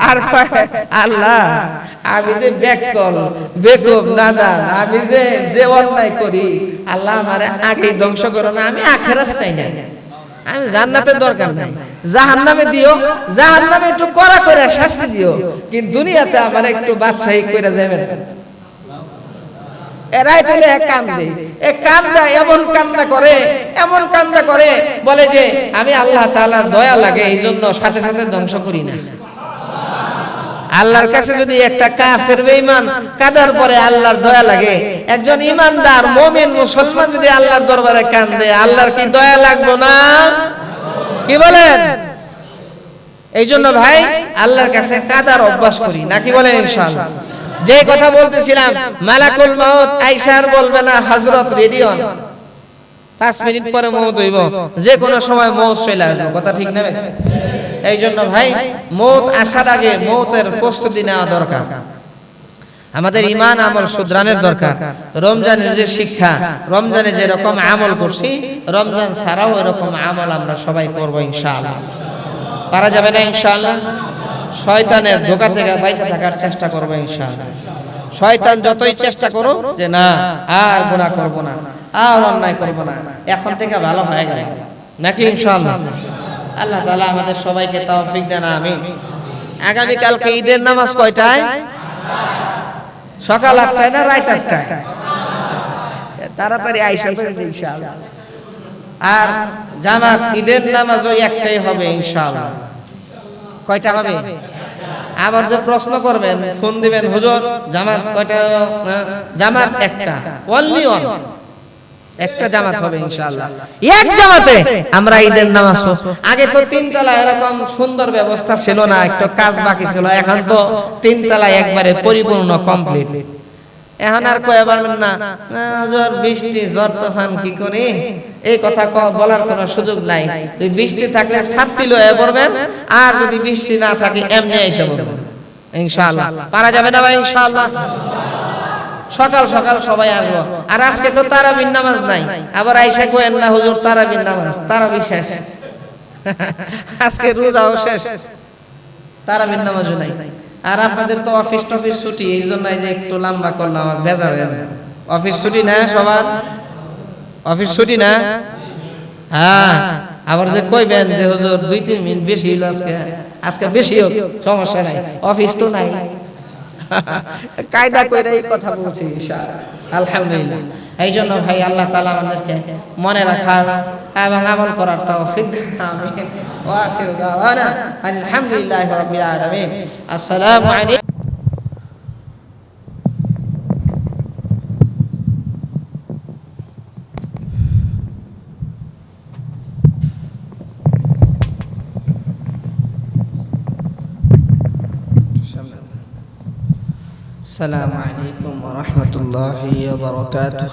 আর কয় আল্লাহ আমি যে বেকল বেকুব নাদান, আমি যে অন্যায় করি, আল্লাহ আমারে আগেই ধ্বংস করো না, আমি আখিরাত চাই না, আমি জান্নাতের দরকার নাই, জাহান্নামে দিও, জাহান্নামে একটু কড়া করে শাস্তি দিও, কিন্তু দুনিয়াতে আমার একটু বাদশাহী কইরা যাবেন। এরাই তাহলে কান্দে, এ কান্দা এমন কান্না করে, এমন কান্না করে, বলে যে আমি আল্লাহ তাআলার দয়া লাগে এই জন্য সাথে সাথে ধ্বংস করি না। আল্লাহর কাছে যদি একটা কাফের বেঈমান কাদার পরে আল্লাহর দয়া লাগে, একজন ইমানদার মুমিন মুসলমান যদি আল্লাহর দরবারে কান্দে, আল্লাহর কি দয়া লাগবে না? কি বলেন? এই জন্য ভাই আল্লাহর কাছে কাদার অভ্যাস করি, নাকি বলেন ইনশাআল্লাহ। যে কথা বলতেছিলাম, মালাকুল মাউত আইসার বলবে না হযরত রেডি হন, 5 মিনিট পরে মওত হইব, যে কোনো সময় মওত চলে আসবে, কথা ঠিক না? এই জন্য ভাই মওত আসার আগে মওতের প্রস্তুতি নেওয়া দরকার। আমাদের ঈমান আমল শুধরানোর দরকার। রমজানের যে শিক্ষা, রমজানে যে রকম আমল করছি, রমজান ছাড়াও এরকম আমল আমরা সবাই করব ইনশাআল্লাহ। পারা যাবে না ইনশাআল্লাহ? শয়তানের ধোঁকা থেকে বাইরে থাকার চেষ্টা করব ইনশাআল্লাহ। শয়তান যতই চেষ্টা করো যে না আর গুনাহ করব না, আর অন্যায় করব না, এখন থেকে ভালো হয়ে গেল, নাকি ইনশাআল্লাহ? আল্লাহ তাআলা আমাদের সবাইকে তৌফিক দেন, আমিন। আগামী কালকে ঈদের নামাজ কয়টায়? সকাল 8টায় না রাত 8টায়? তাড়াতাড়ি আইসা করেন ইনশাআল্লাহ। আর জামাত ঈদের নামাজও একটাই হবে ইনশাআল্লাহ। কয়টা হবে? আবার যে প্রশ্ন করবেন, ফোন দিবেন, হুজুর জামাত কয়টা? জামাত একটা, অনলি ওয়ান, একটা জামাত হবে ইনশাআল্লাহ। এক জামাতে আমরা ঈদের নামাজ পড়ব। আগে তো 3 তলা এরকম সুন্দর ব্যবস্থা ছিল না, একটু কাজ বাকি ছিল, এখন তো 3 তলা একবারে পরিপূর্ণ কমপ্লিট। এখন আর কয় পারবেন না হুজুর বৃষ্টি ঝড় তুফান কি করি, এই কথা বলার কোনো সুযোগ নাই। যদি বৃষ্টি থাকলে ছাত্রী লয়ে পড়বেন, আর যদি বৃষ্টি না থাকে এমনি এসে পড়বেন ইনশাআল্লাহ। পারা যাবে না ভাই ইনশাআল্লাহ? সকাল সকাল সবাই আসবো। আর আজকে তো তারাবির নামাজ নাই, আবার আইসা কোয়েন না হুজুর তারাবির নামাজ, তারাবি শেষ, আজকে রোজাও শেষ, তারাবির নামাজও নাই। আর আপনাদের তো অফিস টফিস ছুটি, এই জন্য যে একটু লম্বা করলাম, আমার বেজার হয়ে যায়। অফিস ছুটি না সবার? অফিস ছুটি না? হ্যাঁ, আবার যে কইবেন যে হুজুর 2-3 মিনিট বেশি হইল আজকে, আজকে বেশি হোক সমস্যা নাই, অফিস তো নাই। কায়দা কইরা এই কথা বলছি ইনশাআল্লাহ, আলহামদুলিল্লাহ। এই জন্য ভাই আল্লাহ তাআলা আমাদেরকে মনে রাখার এবং আমল করার তৌফিক দিন, আমিন। ওয়া আখিরু দাওয়ানা আলহামদুলিল্লাহি রাব্বিল আলামিন। আসসালামু আলাইকুম। السلام عليكم ورحمة الله وبركاته.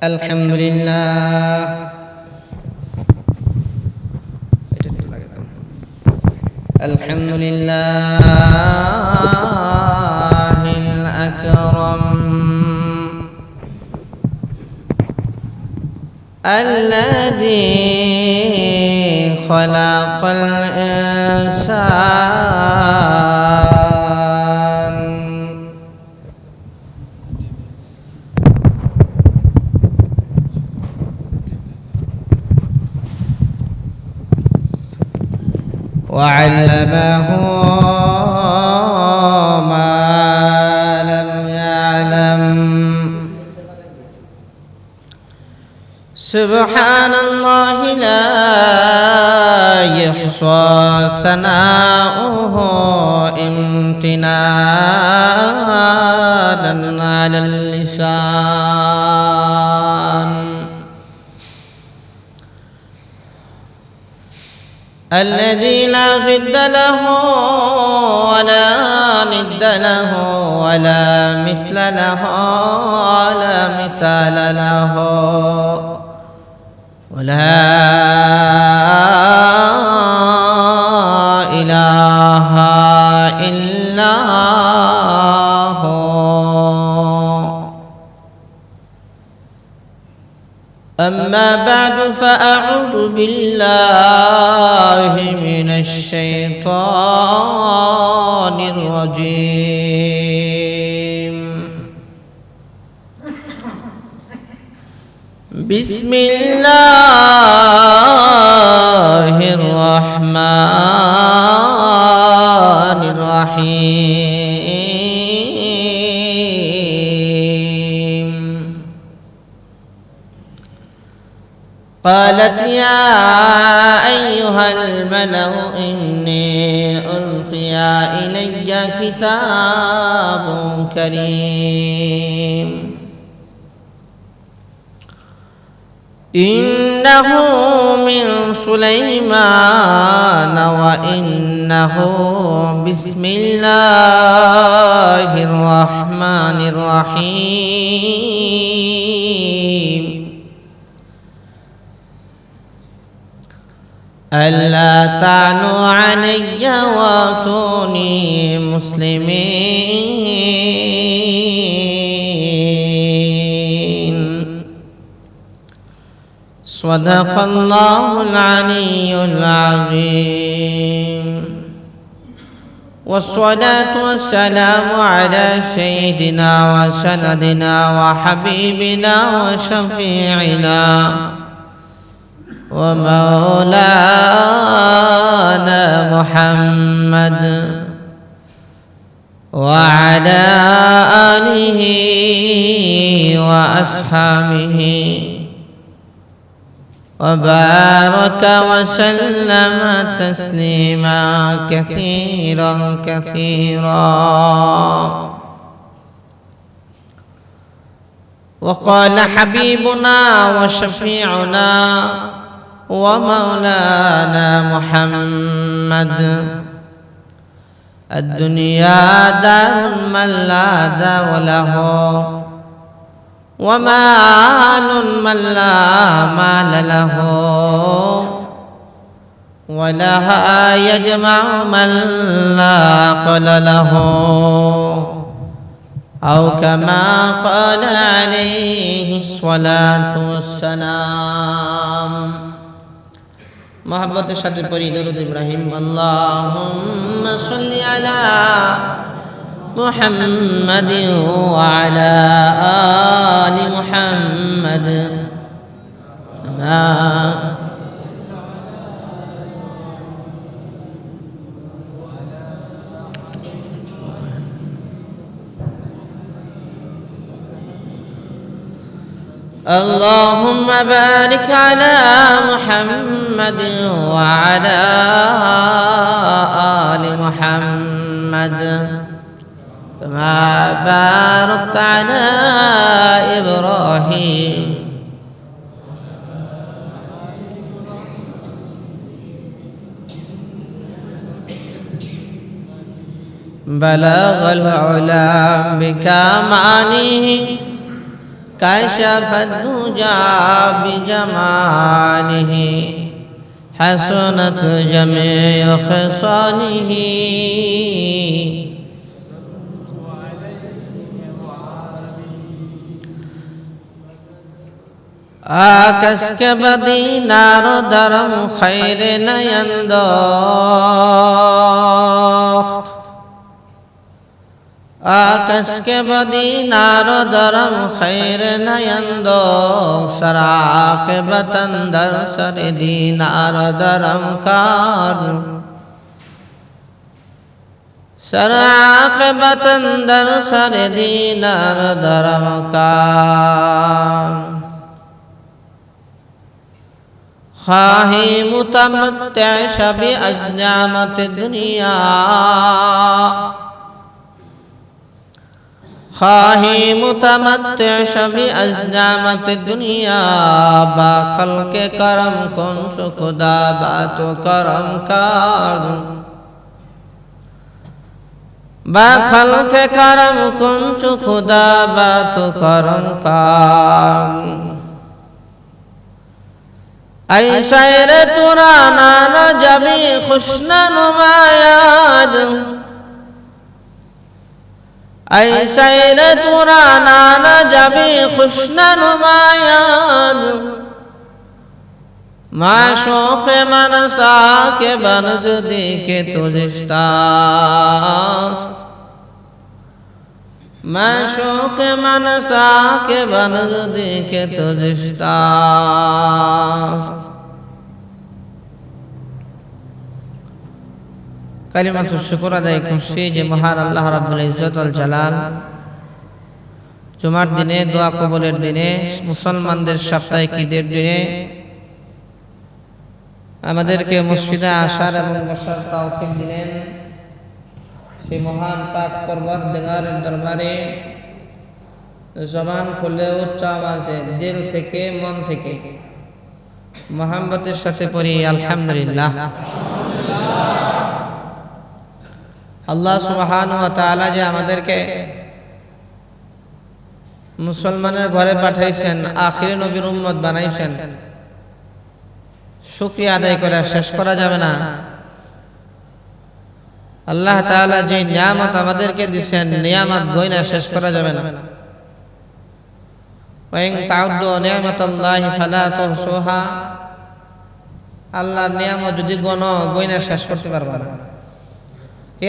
الحمد لله الحمد لله الأكرم الذي خلق الإنسان وعلمه ما لم يعلم سبحان الله لا يحصى ثناؤه امتنانا على اللسان الذي لا ضد له ولا ند له ولا مثل له ولا مثال له ولا إله إلا هو أما بعد فأعوذ بالله من الشيطان الرجيم بسم الله الرحمن الرحيم قالت يا أيها الملأ إني ألقي إلي كتاب كريم إنه من سليمان وإنه بسم الله الرحمن الرحيم ألا تعلوا علي وأتوني مسلمين صدق الله العلي العظيم والصلاة والسلام على سيدنا وسندنا وحبيبنا وشفيعنا ومولانا محمد وعلى آله وأصحابه وبارك وسلم تسليما كثيرا كثيرا وقال حبيبنا وشفيعنا ومولانا محمد الدنيا دار من لا دار له ومال من لا مال له ولها يجمع من لا عقل له أو كما قال عليه الصلاة والسلام محبت الشهد پڑھی درود ابراہیم اللهم صل على محمد وعلى آل محمد اللهم بارك على محمد وعلى آل محمد كما باركت على إبراهيم بلغ العلا بكماله كشف الدجى بجماله حسنت جميع خصاله آکس کے بدی نارو درم خیر نینداخت آکس کے بدی نارو درم خیر نینداخت سر عاقبتاً در سر دینار درم کار سر عاقبتاً در سر دینار درم کار خواہی متمتع شب ازنامت دنیا خواہی متمتع شب ازنامت دنیا با خلق کرم کن چو خدا با تو کرم کار با خلق کرم کن چو خدا با تو کرم کار ای شاعر تورا نانا جبی خوشنا نمایاد ای شاعر تورا نانا جبی خوشنا نمایاد معشوق من ساک بنزدی کے تجھتاست معشوق من ساک بنزدی کے تجھتاست কালিমাতুশ শুকর আদায় করছি যে মহান আল্লাহ রাব্বুল ইজ্জত আল জালাল জুমার দিনে দোয়া কবুলের দিনে মুসলমানদের সাপ্তাহিক ঈদের দিনে আমাদেরকে মসজিদে আসার এবং বসার তৌফিক দিলেন সেই মহান পাক পরওয়ারদিগারের দরবারে জবান খুলে উচ্চ আওয়াজে দিল থেকে মন থেকে মহব্বতের সাথে পড়ি আলহামদুলিল্লাহ। আল্লাহ সুবহানাহু ওয়া তাআলা যে আমাদেরকে মুসলমানের ঘরে পাঠাইছেন, আখিরি নবীর উম্মত বানাইছেন, শুকরিয়া আদায় করে শেষ করা যাবে না। আল্লাহ তাআলা যে নিয়ামত আমাদেরকে দিবেন, নিয়ামত গয়না শেষ করা যাবে না। ওয়া ইন তাউদ্দু নিয়ামাতাল্লাহি ফালা তুহসুহা, আল্লাহর নিয়ামত যদি গয়না শেষ করতে পারবা না।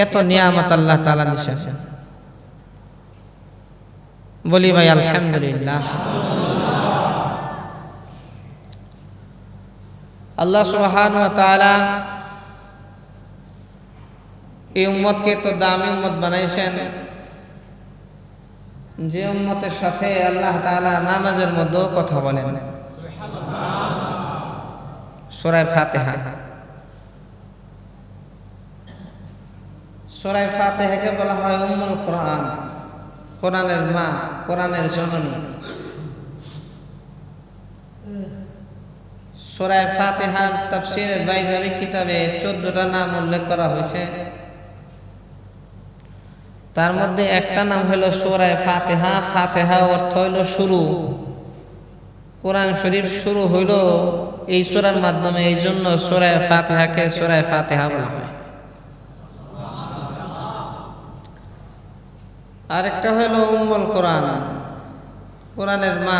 এত নিয়ামত আল্লাহ তাআলা দিয়েছেন, বলি ভাই আলহামদুলিল্লাহ। আল্লাহ সুবহানাহু ওয়া তাআলা এই উম্মতকে তো দামি উম্মত বানাইছেন, যে উম্মতের সাথে আল্লাহ তাআলা নামাজের মধ্যেও কথা বলেন। সূরা ফাতিহা, সূরা ফাতিহাকে বলা হয় উম্মুল কুরআন, কোরআনের মা, কোরআনের জননী। সূরা ফাতিহার তাফসীরের বাইজাবি কিতাবে 14টা নাম উল্লেখ করা হয়েছে। তার মধ্যে একটা নাম হলো সূরা ফাতিহা। ফাতিহা অর্থ হলো শুরু, কোরআন শরীফ শুরু হইল এই সূরার মাধ্যমে, এই জন্য সূরা ফাতিহাকে সূরা ফাতিহা বলা হয়। আরেকটা হলো উম্মুল কুরআন, কোরআনের মা।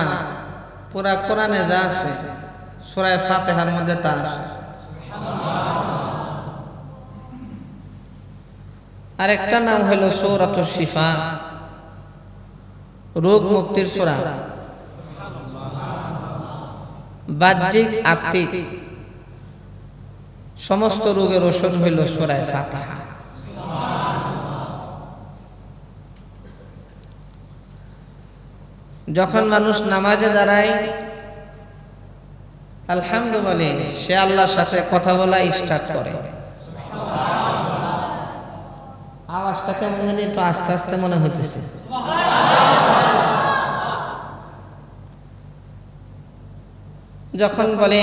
পুরা কোরআনে যা আছে সূরা ফাতিহার মধ্যে তা আছে। আরেকটা নাম হলো সূরাতুশ শিফা, রোগ মুক্তির সূরা। বাহ্যিক আত্মিক সমস্ত রোগের ওষুধ হইল সূরা ফাতিহা। যখন মানুষ নামাজে দাঁড়ায় আলহামদুলিল্লাহ, সে আল্লাহর সাথে কথা বলা স্টার্ট করে। আওয়াজটা কেমন জানি একটু আস্তে আস্তে মনে হইতেছে। যখন বলে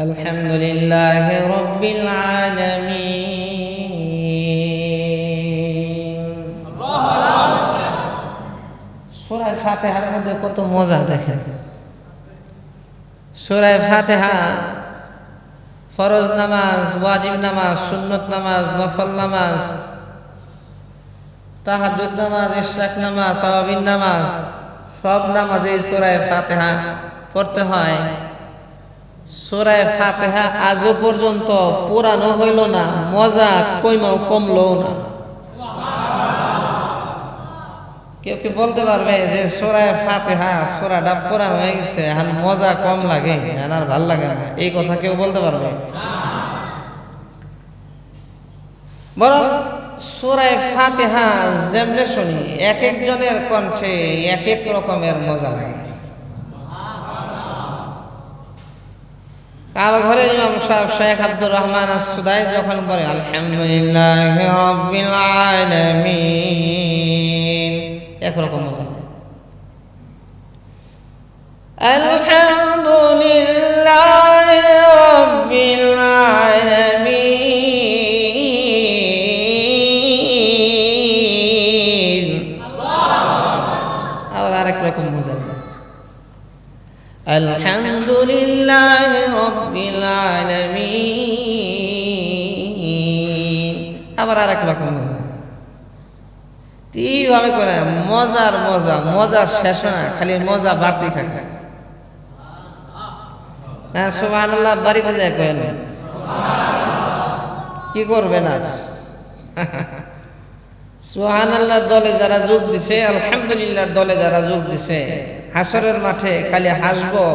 আলহামদুলিল্লাহ রাব্বিল আলামিন, সূরা ফাতিহার মধ্যে কত মজা দেখেন। সূরা ফাতিহা ফরজ নামাজ, ওয়াজিব নামাজ, সুন্নত নামাজ, নফল নামাজ, তাহাজ্জুদ নামাজ, ইশরাক নামাজ, সাওয়াবিন নামাজ, সব নামাজে সূরা ফাতিহা পড়তে হয়। সূরা ফাতিহা আজও পর্যন্ত পুরানো হইল না, মজা কমলো না। কেউ কি বলতে পারবে যে সূরা ফাতিহা সূরাটা পুরানো হয়ে গেছে, এখন মজা কম লাগে, এখন আর ভাল লাগে না? এই কথা কেউ বলতে পারবে? বরং সূরা ফাতিহা যেমনে শুনি এক একজনের কণ্ঠে এক এক রকমের মজা লাগে। কাবা ঘরের ইমাম সাহেব শেখ আব্দুর রহমান আস-সুদাই যখন বলে আলহামদুলিল্লাহি রাব্বিল আলামিন, একরকম মজা লাগে। আলহামদুলিল্লাহি রাব্বিল আলামিন, আবার আরেক রকম মজা লাগে। আলহামদুলিল্লাহি রাব্বিল আলামিন, আবার আরেক রকম মজা। এইভাবে করে মজার শেষ হয় না, খালি মজা বাড়তেই থাকে। না সুবহানাল্লাহ বাড়িতে যায় কইল কি করবেন আর? সুবহানাল্লাহর দলে যারা যোগ দিছে, আলহামদুলিল্লাহর দলে যারা যোগ দিছে, হাসরের মাঠে খালি হাসবো,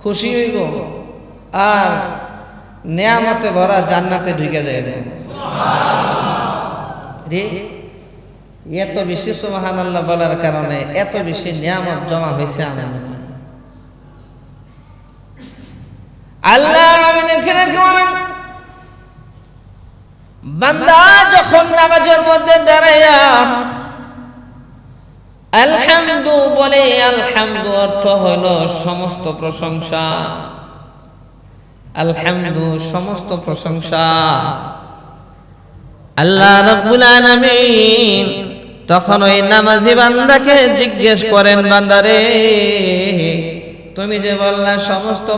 খুশি হইব, আর নেয়ামতে ভরা জান্নাতে ঢুকে যাবে। রে এত বেশি সুবহানাল্লাহ বলার কারণে এত বেশি নিয়ামত জমা হয়েছে আমার মনে হয়। আল্লাহ এখানে বলেন, বান্দা যখন নামাজের মধ্যে দাঁড়াইয়া আলহামদু বলে, আলহামদু অর্থ হলো সমস্ত প্রশংসা। আলহামদু সমস্ত প্রশংসা আল্লাহ রাব্বুল আলামিন তখন ওই নামাজি বান্দাকে জিজ্ঞেস করেন, বান্দারে তুমি যে বললা সমস্ত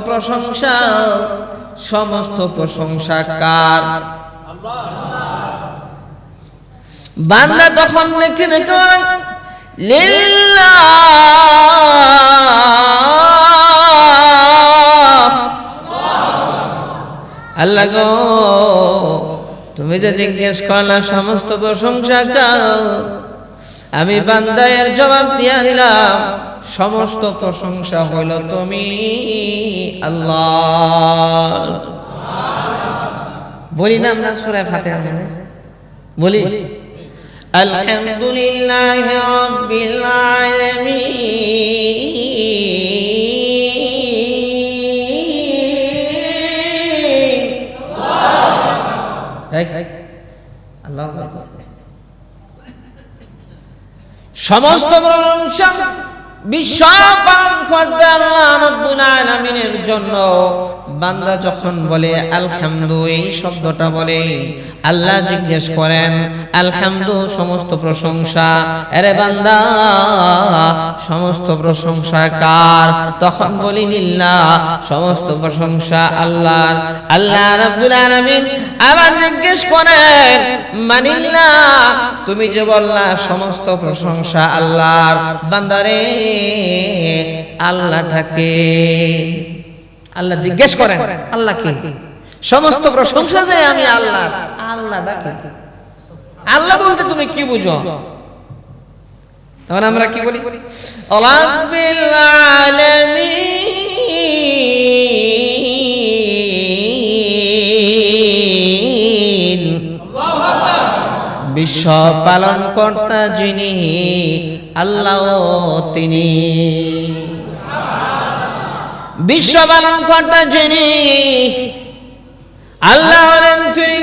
প্রশংসা কার? বান্দা তখন লিখে লিল্লাহ, আল্লাহ গো তুমি যে জিজ্ঞেস করলা সমস্ত প্রশংসা কার, আমি বান্দা এর জবাব দিয়া দিলাম সমস্ত প্রশংসা হইল তুমি আল্লাহ। বলি না আমরা সূরা ফাতিহা মানে বলি আলহামদুলিল্লাহি রাব্বিল আলামিন, আল্লাহু আকবার। সমস্ত প্রশংসা বিশ্ব পালন করতে আল্লাহ রাব্বুল আলামিনের জন্য। বান্দা যখন বলে আলহামদু, এই শব্দটা বলে আল্লাহ জিজ্ঞেস করেন আলহামদু সমস্ত প্রশংসা, আরে বান্দা সমস্ত প্রশংসা কার? তখন বলি লিল্লাহ, সমস্ত প্রশংসা আল্লাহর। আল্লাহ রাব্বুল আলামিন আবার জিজ্ঞেস করেন মানিল্লাহ, তুমি যে বললা সমস্ত প্রশংসা আল্লাহর, বান্দারে আল্লাহটাকে? আল্লাহ জিজ্ঞেস করেন আল্লাহকে সমস্ত প্রশংসা যে আমি আল্লাহর, আল্লাহটাকে? আল্লাহ বলতে তুমি কি বুঝো? তখন আমরা কি বলি? রাব্বিল আলামিন, বিশ্ব পালন কর্তা যিনি আল্লাহ, তিনি বিশ্ব পালন কর্তা যিনি আল্লাহ, তিনি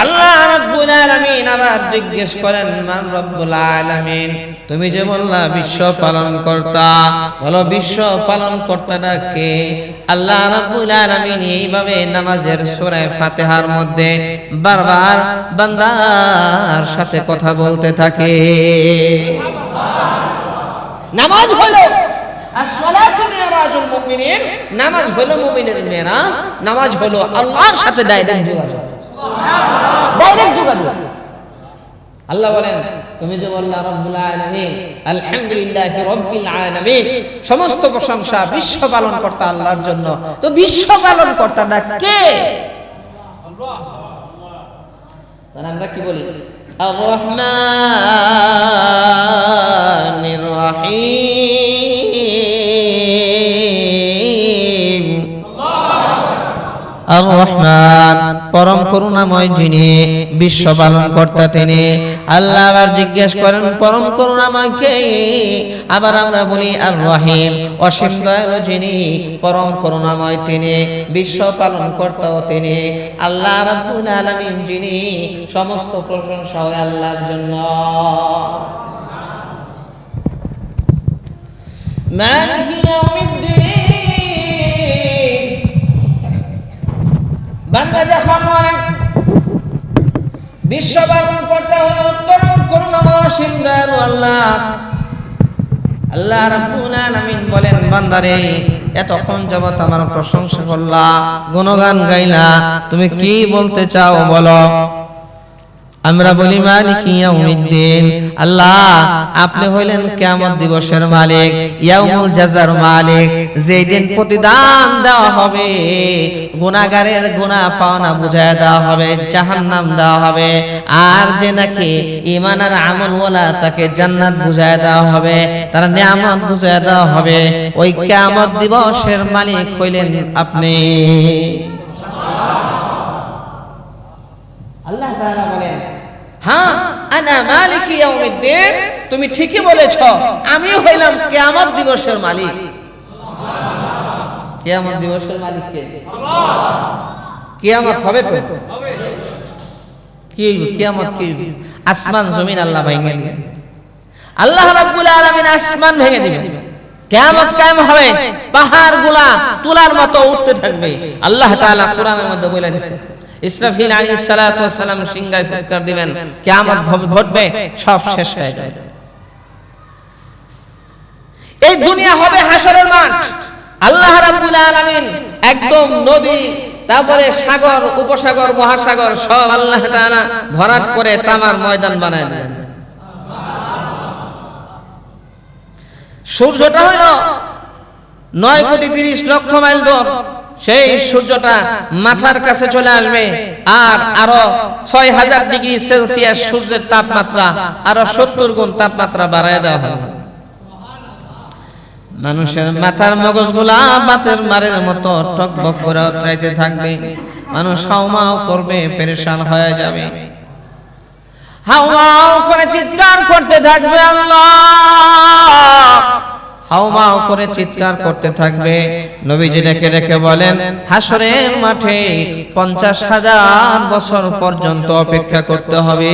আল্লাহ রাব্বুল আলামিন। আবার জিজ্ঞেস করেন মান রাব্বুল আলামিন, তুমি যে বললা বিশ্ব পালন কর্তা, বলো বিশ্ব পালন কর্তাটা কে? আল্লাহ রাব্বুল আলামিন এইভাবে নামাজের সূরা ফাতিহার মধ্যে বারবার বান্দার সাথে কথা বলতে থাকে। নামাজ হলো আসসালাতু মিরাজুল মুমিনিন, নামাজ হলো মুমিনের মেরাজ, নামাজ হলো আল্লাহর সাথে ডাইরেক্ট যোগাযোগ। আল্লাহ বলেন তুমি যে বললা রব্বুল আলামিন, আলহামদুলিল্লাহি রাব্বিল আলামিন, সমস্ত প্রশংসা বিশ্ব পালন কর্তা আল্লাহর জন্য। তো বিশ্ব পালন কর্তাটা কে? আল্লাহ। আমরা কি বলি? আর রহমানির রহিম। আর রহমান পরম করুণাময় যিনি, বিশ্ব পালন কর্তা তিনি। আল্লাহ আবার জিজ্ঞেস করেন পরম করুণাময় কে? আবার আমরা বলি আর রহিম, অসীম দয়ালু যিনি, পরম করুণাময় তিনি, বিশ্ব পালন কর্তাও তিনি। আল্লাহ রাব্বুল আলামিন যিনি, সমস্ত প্রশংসা হয় আল্লাহর জন্য। মালিকি ইয়াউমিদ্দিন, বান্দা যখন অনেক বিশ্ব পালন করতে হলো পরম করুণাময় অসীম দয়ালু আল্লাহ। আল্লাহ রাব্বুল আলামিন বলেন বান্দারে এতক্ষণ যাবত আমার প্রশংসা করলা, গুণগান গাইলা, তুমি কি বলতে চাও বলো? আমরা বলি মালিকি ইয়াউমিদ্দিন, আল্লাহ আপনি হইলেন কিয়ামত দিবসের মালিক, ইয়াউমুল জাযার মালিক, যেই দিন প্রতিদান দেওয়া হবে, গুনাহগারের গুনাহ পাওনা বুঝায় দেওয়া হবে, জাহান্নাম দেওয়া হবে, আর যে নাকি ঈমান আর আমলওয়ালা তাকে জান্নাত বুঝায় দেওয়া হবে, তার নিয়ামত বুঝায় দেওয়া হবে। ওই কিয়ামত দিবসের মালিক হইলেন আপনি। আল্লাহ তাআলা বলেন হ্যাঁ আনা মালিকি ইয়াউমিদ্দিন, তুমি ঠিকই বলেছো, আমি হইলাম কিয়ামত দিবসের মালিক। কিয়ামত দিবসের মালিক কে? আল্লাহ। কিয়ামত হবে তো হবে। কি কিয়ামত কি? আসমান জমিন আল্লাহ ভেঙে দিবেন। আল্লাহ রাব্বুল আলামিন আসমান ভেঙে দিবেন, কিয়ামত কায়েম হবে, পাহাড়গুলা তুলার মতো উঠতে থাকবে। আল্লাহ তাআলা কোরআনের মধ্যে বলে দিয়েছেন ইসরাফিল আলাইহিস সালাতু ওয়াস সালাম সিংহায় ফুৎকার দিবেন, কিয়ামত ঘটবে, সব শেষ হয়ে যাবে। এই দুনিয়া হবে হাসরের মাঠ। আল্লাহ রাব্বুল আলামিন একদম নদী, তারপরে সাগর, উপসাগর, মহাসাগর সব আল্লাহ তাআলা ভরাট করে তামার ময়দান বানায় দেবেন। সূর্যটা হলো 9,30,00,000 মাইল দূর, সেই সূর্যটা মাথার কাছে চলে আসবে, আর আরো 6,000 ডিগ্রি সেলসিয়াস সূর্যের তাপমাত্রা, আরো 70 গুণ তাপমাত্রা বাড়ায় দেওয়া হবে। মানুষের মাথার মগজগুলা বাতের মারের মতো টকবক করে উঠতে থাকবে, মানুষ হাউমাউ করবে, পেরেশান হয়ে যাবে, হাউমাউ করে চিৎকার করতে থাকবে, আল্লাহ হাউমাউ করে চিৎকার করতে থাকবে। নবীজি রেখে রেখে বলেন হাসরের মাঠে 50,000 বছর পর্যন্ত অপেক্ষা করতে হবে।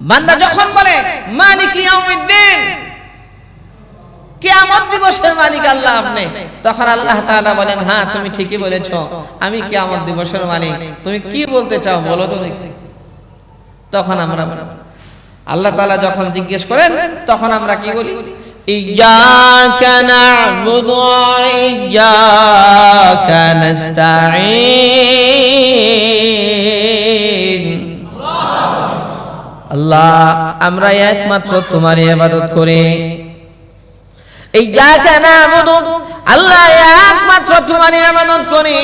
বান্দা যখন বলে মালিকি ইয়াউমিদ্দিন, কিয়ামত দিবসের মালিক আল্লাহ আপনি, তখন আল্লাহ তাআলা বলেন হ্যাঁ তুমি ঠিকই বলেছো, আমি কিয়ামত দিবসের মালিক, তুমি কি বলতে চাও বলো তো দেখি। তখন আমরা আল্লাহ তাআলা যখন জিজ্ঞেস করেন তখন আমরা কি বলি? ইয়্যাকা না'বুদু ওয়া ইয়্যাকা নাস্তাঈন। আল্লাহ আমরা একমাত্র তোমারই ইবাদত করি। ইয়্যাকা না'বুদু, আল্লাহ একমাত্র তোমারই ইবাদত করি,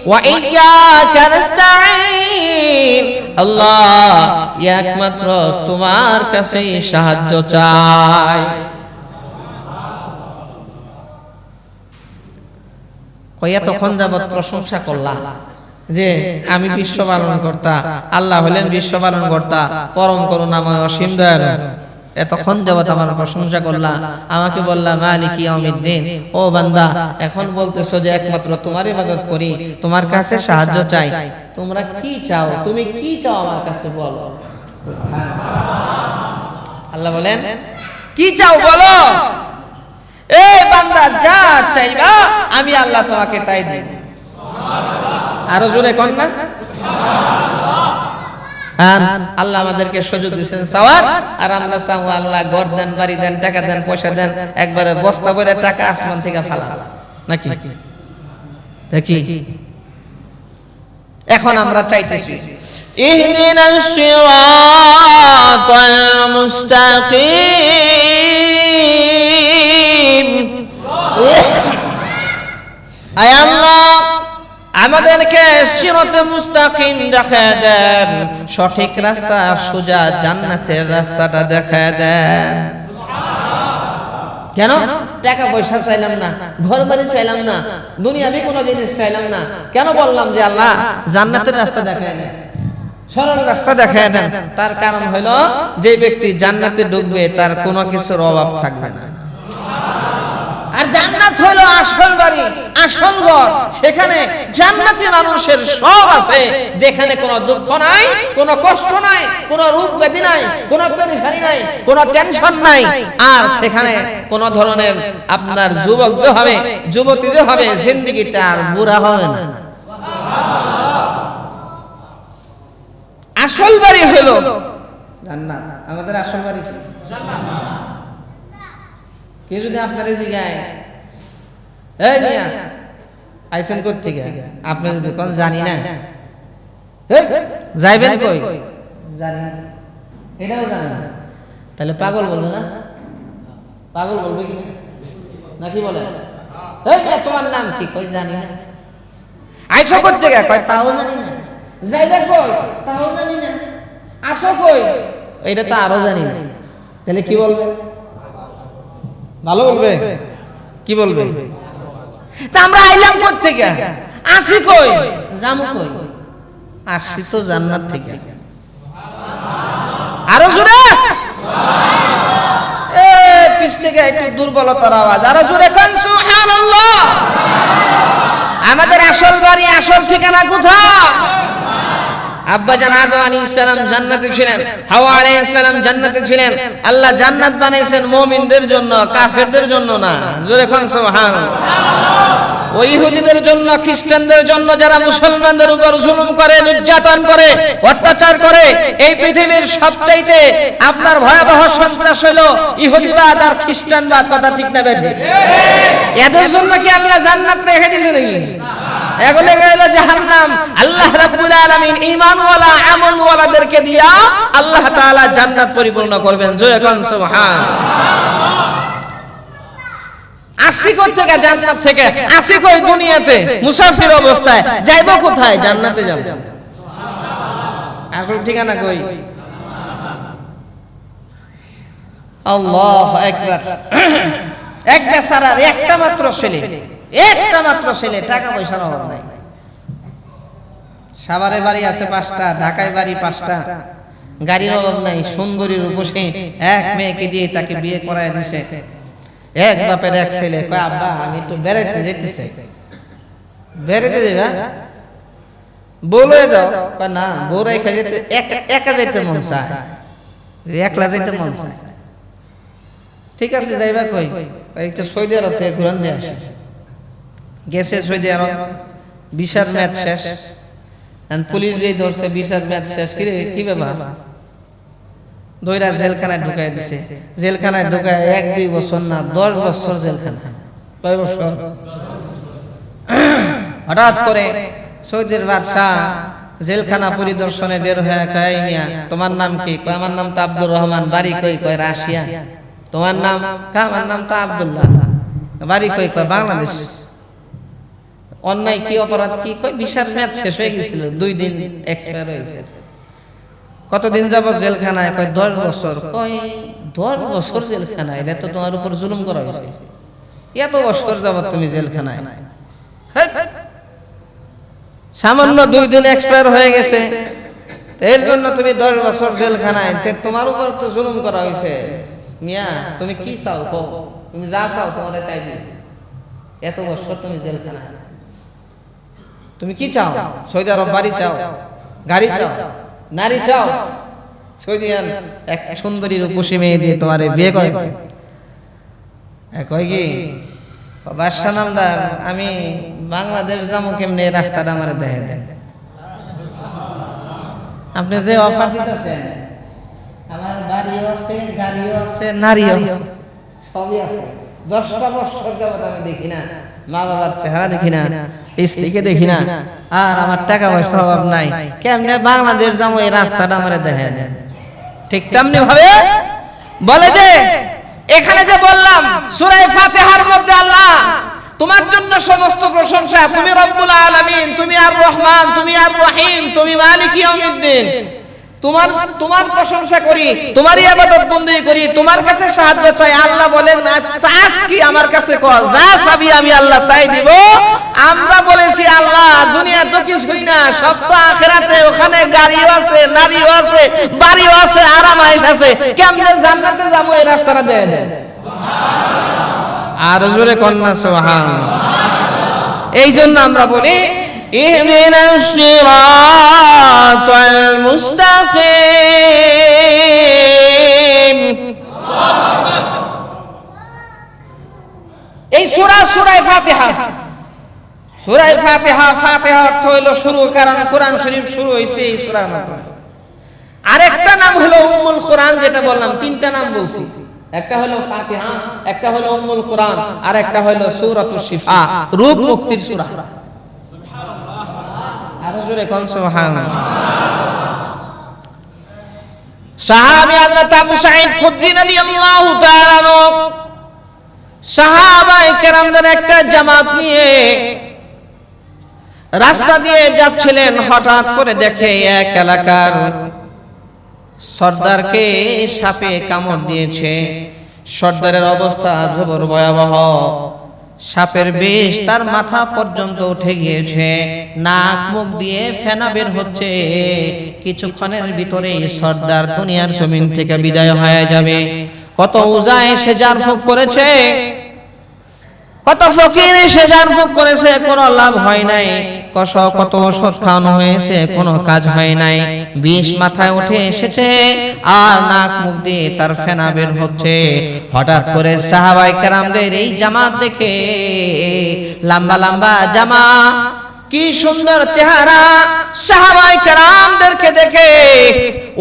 ওয়া ইয়্যাকা নাস্তাঈন, আল্লাহ একমাত্র তোমার কাছেই সাহায্য চাই। কয়তক্ষণ যাবত প্রশংসা করলা যে আমি বিশ্ব পালন কর্তা, আল্লাহ হলেন বিশ্ব পালন কর্তা, পরম করুণাময় অসীম দয়ালু। এতক্ষণ যাবত আমার প্রশংসা করলা, আমাকে বললা মালিকি ইয়াউমিদ্দিন। ও বান্দা, এখন বলতেছো যে একমাত্র তোমার ইবাদত করি, তোমার কাছে সাহায্য চাই। তোমরা কি চাও? তুমি কি চাও আমার কাছে বলো। আল্লাহ বলেন কি চাও বলো। এ বান্দা, যা চাইবা আমি আল্লাহ তোমাকে তাই দেব। আরো জোরে কোন না। আল্লাহ আমাদেরকে সুযোগ দিয়েছেন চাওয়ার, আর আমরা চাও আল্লাহ ঘর দেন, বাড়ি দেন, টাকা দেন, পয়সা দেন, একবারে বস্তা ভরে টাকা আসমান থেকে ফালা নাকি দেখি। এখন আমরা চাইতেছি ইহদিনাস সিরাতাল মুস্তাকিম। আয় আল্লাহ, আমাদেরকে সিরাতে মুস্তাকিম দেখায় দেন, সঠিক রাস্তা, সোজা জান্নাতের রাস্তাটা দেখায় দেন। কেন? টাকা পয়সা চাইলাম না, ঘর বাড়ি চাইলাম না, দুনিয়াবি কোনো জিনিস চাইলাম না। কেন বললাম যে আল্লাহ জান্নাতের রাস্তা দেখায় দেন, সরল রাস্তা দেখায় দেন? তার কারণ হলো যে ব্যক্তি জান্নাতে ঢুকবে তার কোনো কিছুর অভাব থাকবে না। আর জান্নাত হলো আসল বাড়ি, আসল ঘর। সেখানে জান্নাতি মানুষের সব আছে, যেখানে কোনো দুঃখ নাই, কোনো কষ্ট নাই, কোনো রোগ ব্যাধি নাই, কোনো পেরেশানি নাই, কোনো টেনশন নাই। আর সেখানে কোনো ধরনের আপনার যুবক যে হবে, যুবতী যে হবে, জিন্দেগিতে আর বুড়া হবে না। আসল বাড়ি হলো জান্নাত। আমাদের আসল বাড়ি কি? জান্নাত। কেউ যদি আপনারে জিগায়, এই মিয়া আইছেন কোথা থেকে, আপনি যদি কোন জানি না, যাইবেন কই, জানি না, এটাও জানে না, তাহলে পাগল বলবে না? পাগল বলবে কি নাকি বলে? এই মিয়া তোমার নাম কি? কই জানি না। আইছো কোথা থেকে? কয় তাও জানি না। যাইবে কই? তাও জানি না। আসো কই? এটা তো আরো জানি না। তাহলে কি বলবে? ভালো বলবে? কি বলবে? তা আমরা আইলাম কোথা থেকে, আসি কই, জামু কই? আসছি তো জান্নাত থেকে। আরো জোরে পিছ থেকে একটু দুর্বলতার আওয়াজ, আরো জোরে কোন সুবহানাল্লাহ। আমাদের আসল বাড়ি, আসল ঠিকানা কোথায়? আব্বাজান আদম আলাইহিস সালাম জান্নাতে ছিলেন, হাওয়া আলাইহিস সালাম জান্নাতে ছিলেন। আল্লাহ জান্নাত বানাইছেন মুমিনদের জন্য, কাফেরদের জন্য না। জোরে কোন সুবহানাল্লাহ। ওই ইহুদিদের জন্য, খ্রিস্টানদের জন্য, যারা মুসলমানদের উপর জুলুম করে, নির্যাতন করে, অত্যাচার করে। এই পৃথিবীর সবচাইতে আপনার ভয়াবহ সন্ত্রাস হলো ইহুদিবাদ আর খ্রিস্টানবাদ। কথা ঠিক না বেঠিক? এদের জন্য কি আল্লাহ জান্নাত রেখে দিয়েছে নাকি? এগুলো গেল জাহান্নাম। আল্লাহ রাব্বুল আলামিন ঈমানওয়ালা, আমলওয়ালাদেরকে দিয়া আল্লাহ তাআলা জান্নাত পরিপূর্ণ করবেন। জোরে কোন সুবহানাল্লাহ। আসি কোথা থেকে? জান্নাত থেকে। আসি কই? দুনিয়াতে মুসাফির অবস্থায়। যাইবো কোথায়? জান্নাতে যাব। আসল ঠিকানা কই? আল্লাহু আকবার। এক বেচারার একটা মাত্র ছেলে, একটা মাত্র ছেলে, টাকা পয়সার অভাব নাই। সাভারে বাড়ি আছে 5টা, ঢাকায় বাড়ি 5টা, গাড়ির অভাব নাই, সুন্দরীর উপসে এক মেয়েকে দিয়ে তাকে বিয়ে করায় দিছে। এক বাপের এক ছেলে কয়, আব্বা আমি একটু বেড়াইতে যেতে চাই। বেড়াইতে যাবা? বলে যাও। কয় না, বউ রেখে যেতে, একা যেতে মন চায়, একলা যেতে মন চায়। ঠিক আছে, যাইবা কই? একটু সৌদি আরব থেকে ঘুরান দিয়ে আসে। গেছে সৌদি আরব, ভিসার ম্যাচ শেষ। পুলিশ যেই ধরছে, ভিসার ম্যাচ শেষ। কি ব্যাপার? দইরা জেলখানায় ঢুকাই দিছে। জেলখানায় ঢুকায় 1-2 বছর না, 10 বছর জেলখানা। কয় বছর? হঠাৎ করে সৌদির বাদশাহ জেলখানা পরিদর্শনে বের হয়ে কয়, মিয়া তোমার নাম কি? কয় আমার নাম তো আব্দুর রহমান। বাড়ি কই? কয় রাশিয়া। তোমার নাম? কয় আমার নাম তো আব্দুল্লাহ। বাড়ি কই? কয় বাংলাদেশ। অন্যায় কি, অপরাধ কি? কয় ভিসার ম্যাচ শেষ হয়ে গেছিল, 2 দিন এক্সপায়ার হয়েছে। কতদিন যাবত জেলখানায়? কয় 10 বছর। কয় 10 বছর জেলখানায়? এটা তো তোমার উপর জুলুম করা হয়েছে। এত বছর যাবত তুমি জেলখানায়? সামান্য 2 দিন এক্সপায়ার হয়ে গেছে, এর জন্য তুমি 10 বছর জেলখানায়? তোমার উপর তো জুলুম করা হয়েছে। মিয়া তুমি কি চাও? কও, তুমি যা চাও তোমার তাই দিবে। এত বছর তুমি জেলখানায়, তুমি কি চাও? সৌদি আরব বাড়ি চাও, গাড়ি চাও, নারী চাও? সৌদি আরব এক সুন্দরী রূপসী মেয়ে দিয়ে তোমারে বিয়ে করে। কয় কি বাদশা নামদার, আমি বাংলাদেশ যাবো কেমনে, রাস্তাটা আমার দেখে দেন। আপনি যে অফার দিতেছেন, আমার বাড়িও আছে, গাড়িও আছে, নারীও আছে, সবই আছে। 10টা বছর যাবত আমি দেখি না, মা বাবার চেহারা দেখি না, স্ত্রীকে দেখি না, আর আমার টাকা পয়সার অভাব নাই, কেমনে বাংলাদেশ যাবো এই রাস্তাটা আমার দেখা দেন। ঠিক তেমনি ভাবে বলে যে এখানে যে বললাম সূরা ফাতিহার মধ্যে আল্লাহ তোমার জন্য সমস্ত প্রশংসা, তুমি রব্বুল আলামিন, তুমি আর রহমান, তুমি আর রহিম, তুমি মালিক ইয়াউমিদ্দিন, তোমার প্রশংসা করি, তোমারই ইবাদত বندگی করি, তোমার কাছে সাহায্য চাই। আল্লাহ বলেন চাস কি আমার কাছে কর, যা চাবি আমি আল্লাহ তাই দিব। আমরা বলেছি আল্লাহ দুনিয়া তো কিছুই না, সব তো আখিরাতে, ওখানে গাড়িও আছে, নারীও আছে, বাড়িও আছে, আরামায়েশ আছে, কেমনে জান্নাতে যাবো এই রাস্তাটা দেয় দেন আর জোরে কন্যা সুবহানাল্লাহ। এই জন্য আমরা বলি ইহদিনাস সিরাতাল মুস্তাকিম। এই সূরা ফাতিহা, ফাতিহা অর্থ হলো শুরু, কারণ কোরআন শরীফ শুরু হয়েছে এই সূরার মাধ্যমে। আরেকটা নাম হলো উম্মুল কোরআন, যেটা বললাম তিনটা নাম বলছি, একটা হলো ফাতিহা, একটা হলো উম্মুল কোরআন, আর একটা হলো সূরাতুশ শিফা, রোগ মুক্তির সূরা। আর জোরে কোন সুবহানাল্লাহ। সাহাবী হযরত আবু সাঈদ খুদরি রাদিয়াল্লাহু তাআলা আনহু সাহাবায়ে কেরামদের একটা জামাত নিয়ে রাস্তা দিয়ে যাচ্ছিলেন, হঠাৎ করে দেখে এক এলাকার সর্দারকে সাপে কামড় দিয়েছে। সর্দারের অবস্থা জবর ভয়াবহ, সাপের বিষ তার মাথা পর্যন্ত উঠে গিয়েছে, নাক মুখ দিয়ে ফেনা বের হচ্ছে। কিছুক্ষণের ভিতরেই সর্দার দুনিয়ার জমিন থেকে বিদায় হয়ে যাবে। কত উজা এসে জারফুক করেছে, কত ফকির এসে জারফুক করেছে, কোনো লাভ হয় নাই। কত ওষুধ খাওয়ানো হয়েছে, কোনো কাজ হয় নাই। বিষ মাথায় উঠে এসেছে আর নাক মুখ দিয়ে তার ফেনা বের হচ্ছে। হঠাৎ করে সাহাবায়ে কেরামদের এই জামাত দেখে, লম্বা লম্বা জামা, কি সুন্দর চেহারা, সাহাবায়ে কেরামদেরকে দেখে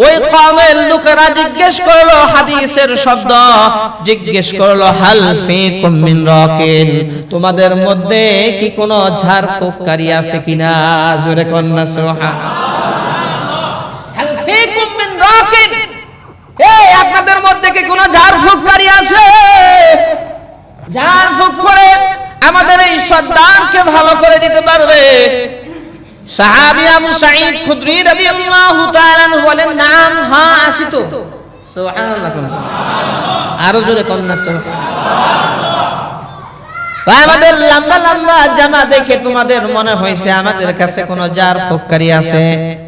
ওই কওমের লোকেরা জিজ্ঞেস করলো, হাদিসের শব্দ, জিজ্ঞেস করলো হাল ফিকুম মিন রাকিন, তোমাদের মধ্যে কি কোনো ঝাড়ফুঁককারী আছে কিনা? জোরে কন্না সুবহানাল্লাহ। হাল ফিকুম মিন রাকিন, এই আপনাদের মধ্যে কি কোনো ঝাড়ফুঁককারী আছে? ঝাড়ফুঁক করে আমাদের এই সর্দারকে ভালো করে দিতে পারবে? সাহাবী আবু সাঈদ খুদরি রাদিয়াল্লাহু তাআলা বলেন, নাম, হ্যাঁ আসি তো। সুবহানাল্লাহ, আরো জোরে কন্যা সুবহানাল্লাহ। আমাদের লম্বা লম্বা জামা দেখে তোমাদের মনে হয়েছে আমাদের কাছে কোনো ঝাড়ফুঁককারী আছে?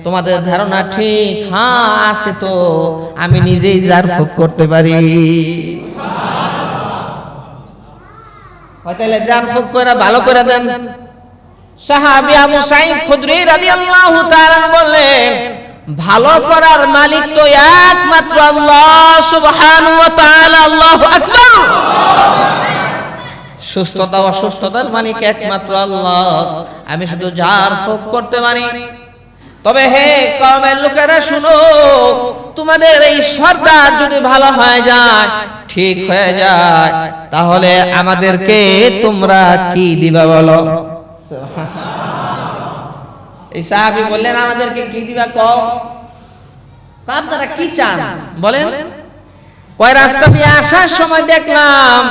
তোমাদের ধারণা ঠিক, হ্যাঁ আছে তো, আমি নিজেই ঝাড়ফুঁক করতে পারি। তাহলে ঝাড়ফুঁক করে ভালো করে দেন। সাহাবী আবু সাঈদ খুদরি রাদিয়াল্লাহু তাআলা বললেন, ভালো করার মালিক তো একমাত্র আল্লাহ সুবহানাহু ওয়া তাআলা, আল্লাহু আকবার। সুস্থতা অসুস্থতার মালিক একমাত্র আল্লাহ, আমি শুধু ঝাড়ফুঁক করতে পারি। তবে হে কওমের লোকেরা শুনো, তোমাদের এই সর্দার যদি ভালো হয়ে যায়, ঠিক হয়ে যায়, তাহলে আমাদেরকে তোমরা কি দিবা বলো? এই সাহাবী বললেন, আমাদেরকে কি দিবা কও? আপনারা কি চান বলেন? কয় রাস্তা দিয়ে আসার সময় দেখলাম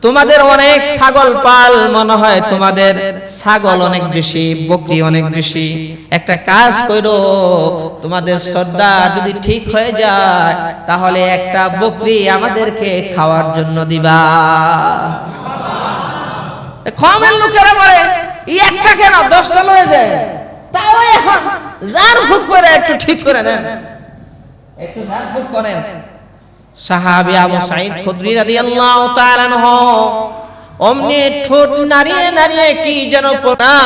তোমাদের অনেক ছাগল পাল, মনে হয় তোমাদের ছাগল অনেক বেশি, বকরি অনেক বেশি। একটা কাজ করো, তোমাদের সর্দার যদি ঠিক হয়ে যায়, তাহলে একটা বকরি আমাদেরকে খাওয়ার জন্য দিবা। কওমের লোকেরা বলে, একটা কেন 10টা লয়ে যায়, তাও এখন ঝাড়ফুঁক করে একটু ঠিক করে দেন, একটু ঝাড়ফুঁক করেন। সাহাবী আবু সাঈদ খুদরি রাদিয়াল্লাহু তাআলা আনহু অমনি ঠোঁট নাড়িয়ে নাড়িয়ে কি যেন পড়া,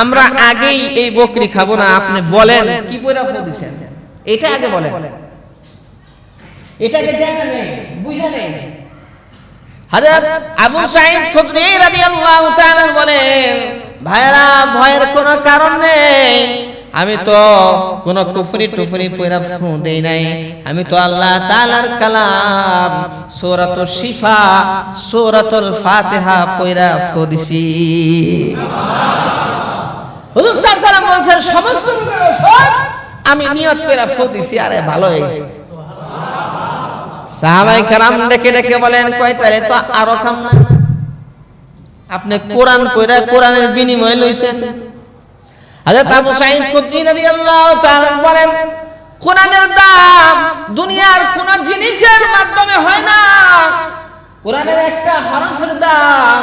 আমরা আগেই এই বকরি খাবো না, আপনি বলেন কি পয়রা ফু দিবেন, এটা আগে বলেন, এটাকে জানা নেই, বুঝা নেই। হযরত আবু সাঈদ খুদরি রাদিয়াল্লাহু তাআলা বলেন, ভাইরা ভয়ের কোনো কারণ নেই, আমি তো কোন কুফরি টুফরি পয়রা ফু দেই নাই, আমি তো আল্লাহ তাআলার কালাম সূরাতুশ শিফা সূরাতুল ফাতিহা পয়রা ফু দিছি। হুজুর সাল্লাল্লাহু আলাইহি ওয়াসাল্লাম বলেন সমস্ত রোগের ঔষধ আমি নিয়ত করে ফু দিছি, আরে ভালো হয়েছে। সাহাবায়ে কেরাম ডেকে ডেকে বলেন কয় তাহলে তো আরো কাম না, আপনি কোরআন পড়া কোরআনের বিনিময় লইছেন। হযরত আবু সাঈদ খুদরি রাদিয়াল্লাহু তাআলা বলেন কোরআনের দাম দুনিয়ার কোন জিনিসের মাধ্যমে হয় না, কোরআনের একটা হরফের দাম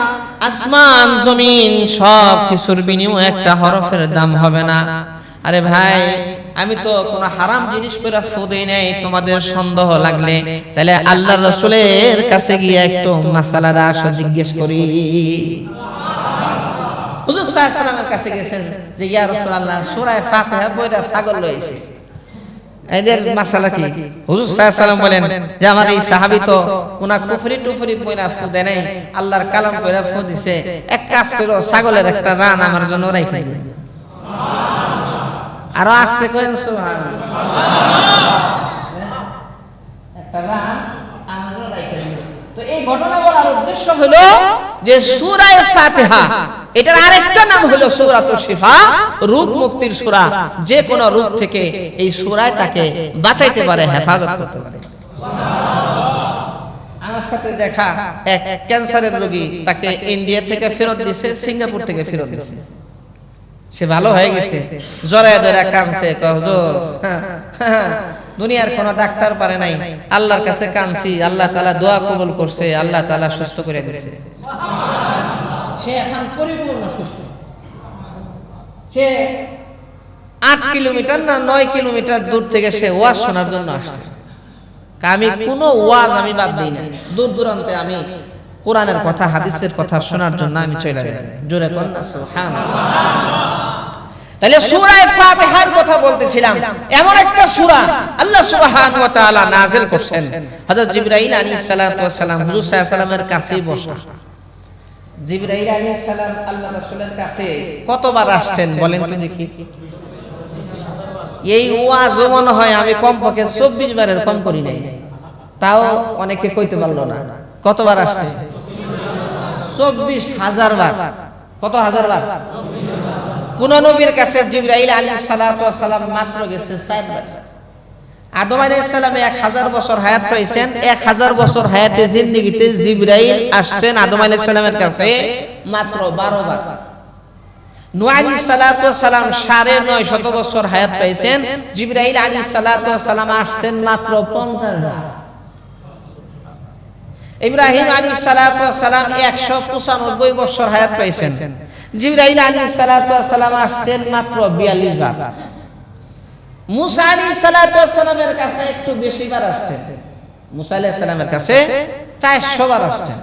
আসমান জমিন সব কিছুর বিনিময়ে একটা হরফের দাম হবে না। আরে ভাই আমি তো কোনো হারাম জিনিস পরে ফু দেই নাই, তোমাদের সন্দেহ লাগলে তাহলে আল্লাহর রাসূলের কাছে গিয়ে একটু মাসালাটা আসো জিজ্ঞেস করি। হুজুর সাল্লাল্লাহু আলাইহি ওয়াসাল্লামের কাছে গেছেন যে ইয়া রাসূলুল্লাহ সূরা ফাতিহা পড়া ছাগল লইছে, এদের মাসালা কি? হুজুর সাল্লাল্লাহু আলাইহি ওয়াসাল্লাম বলেন যে আমার এই সাহাবী তো কোনা কুফরি টুফরি পড়া ফু দেয় নাই, আল্লাহর কালাম পড়া ফু দিছে, এক কাজ করো ছাগলের একটা রান আমার জন্য রাইখে দিন। আরো আস্তে করেন সুবহানাল্লাহ, একটা রান আমরা রাইখে দিন। তো এই ঘটনা বলার উদ্দেশ্য হলো যে সূরা ফাতিহা এটার আরেকটা নাম হলো সূরাতুশ শিফা, রোগ মুক্তির সূরা, যে কোন রোগ থেকে এই সূরায় তাকে বাঁচাইতে পারে, হেফাজত করতে পারে। আমার সাথে দেখা এক ক্যান্সারের রোগী, তাকে ইন্ডিয়া থেকে ফেরত দিয়েছে, সিঙ্গাপুর থেকে ফেরত দিয়েছে, সে ভালো হয়ে গেছে, জড়ায় ধরে কাঁদছে, হুজুর দুনিয়ার কোন ডাক্তার পারে নাই, আল্লাহর কাছে কাঁদছি, আল্লাহ তাআলা দোয়া কবুল করছে, আল্লাহ তাআলা সুস্থ করে দিয়েছে, সে এখন পরিপূর্ণ সুস্থ। সে 8 কিলোমিটার না 9 কিলোমিটার দূর থেকে সে ওয়াজ শোনার জন্য আসছে। আমি কোনো ওয়াজ আমি বাদ দেই না, দূর দূরান্তে আমি কোরআনের কথা হাদিসের কথা শোনার জন্য আমি চলে যাই। জোরে কোন না সুবহানাল্লাহ। তাহলে সূরা ফাতিহার কথা বলতেছিলাম, এমন একটা সূরা আল্লাহ সুবহানাহু ওয়া তাআলা নাযিল করছেন। হযরত জিবরাইল আলাইহিস সালাতু ওয়াস সালাম হুজুর সাল্লাল্লাহু আলাইহি ওয়াসাল্লামের কাছেই বসা। জিবরাইল আলাইহিস সালাম আল্লাহ রাসূলের কাছে কতবার আসছেন বলেন তো দেখি? এই ওয়াজও মনে হয় আমি কমপক্ষে 24 বারের কম করি নাই, তাও অনেকে কইতে পারলো না। কতবার আসছে? 24,000 বার। কত হাজার বার? কোন নবীর কাছে জিবরাইল আলাইহিস সালাতু ওয়াস সালাম মাত্র গেছে 4 বার। আদম আলাইহিস সালামে 1000 বছর হায়াত পাইছেন, 1000 বছর হায়াতে জিন্দেগিতে জিবরাইল আসছেন আদম আলাইহিস সালামের কাছে মাত্র 12 বার। নূহ আলাইহিস সালাতু ওয়াস সালাম 950 বছর হায়াত পাইছেন, জিবরাইল আলাইহিস সালাতু ওয়াস সালাম আসছেন মাত্র 50 বার। ইব্রাহিম আলাইহিস সালাতু ওয়াস সালাম 195 বছর হায়াত পাইছেন, জিবরাইল আলাইহিস সালাতু ওয়াস সালাম আসছেন মাত্র 42 বার। মুসা আলাইহিস সালাতু ওয়াস সালামের কাছে একটু বেশি বার আসছেন, মুসা আলাইহিস সালামের কাছে 400 বার আসছেন।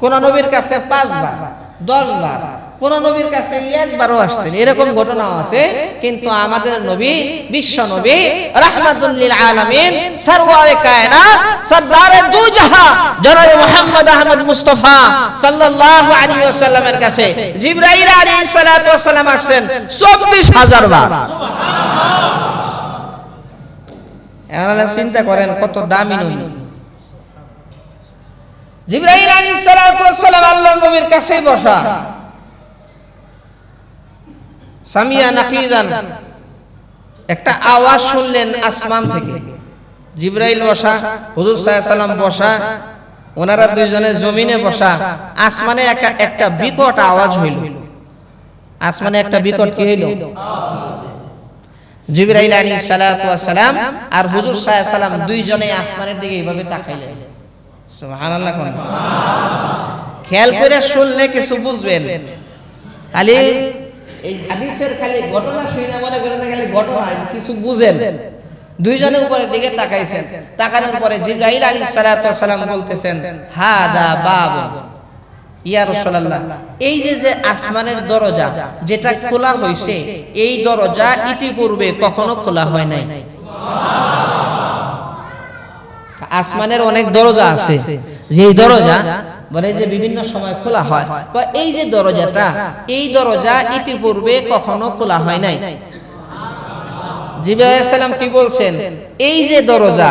কোন নবীর কাছে 5 বার, 10 বার, কোন নবীর কাছে একবারও আসছেন, এরকম ঘটনাও আছে। কিন্তু আমাদের নবী, বিশ্ব নবী, রাহমাতুল লিল আলামিন, সরওয়ারে কায়নাত, সরদারে দু জাহান জনাবে মুহাম্মদ আহমদ মুস্তাফা সাল্লাল্লাহু আলাইহি ওয়াসাল্লামের কাছে জিবরাইল আলাইহিস সালাতু ওয়াস সালাম আসছেন 24,000 বার। আপনারা চিন্তা করেন কত দামি নবী। জিবরাইল আলাইহিস সালাতু ওয়াস সালাম আল্লাহর নবীর কাছেই বসা। সামিয়া নাকিজান, একটা আওয়াজ শুনলেন আসমান থেকে। জিবরাইল বসা, হুজুর সাল্লাল্লাহু আলাইহি ওয়াসাল্লাম বসা, ওনারা দুইজনে জমিনে বসা। আসমানে একটা বিকট আওয়াজ হইল। আসমানে একটা বিকট কি হইল? জিবরাইল আলাইহিস সালাতু ওয়াস সালাম আর হুজুর সাল্লাল্লাহু আলাইহি ওয়াসাল্লাম দুইজনে আসমানের দিকে এইভাবে তাকাইলেন। সুবহানাল্লাহ। কোন খেয়াল করে শুনলে কিছু বুঝবেন। খালি এই হাদিসের খালি ঘটনা শুনে মনে করেন না, খালি ঘটনা কিছু বুঝেন। দুইজনের উপরের দিকে তাকাইছেন, তাকানোর পরে জিবরাইল আলাইহিস সালাতু ওয়াস সালাম বলতেছেন, হাদা বাব ইয়া রাসূলুল্লাহ, এই যে আসমানের দরজা যেটা খোলা হইছে, এই দরজা ইতিপূর্বে কখনো খোলা হয় নাই। আসমানের অনেক দরজা আছে, যেই দরজা বলে যে বিভিন্ন সময় খোলা হয়, এই যে দরজাটা, এই দরজা ইতিপূর্বে কখনো খোলা হয় নাই। জিবরাইল আলাইহিস সালাম কি বলছেন? এই যে দরজা,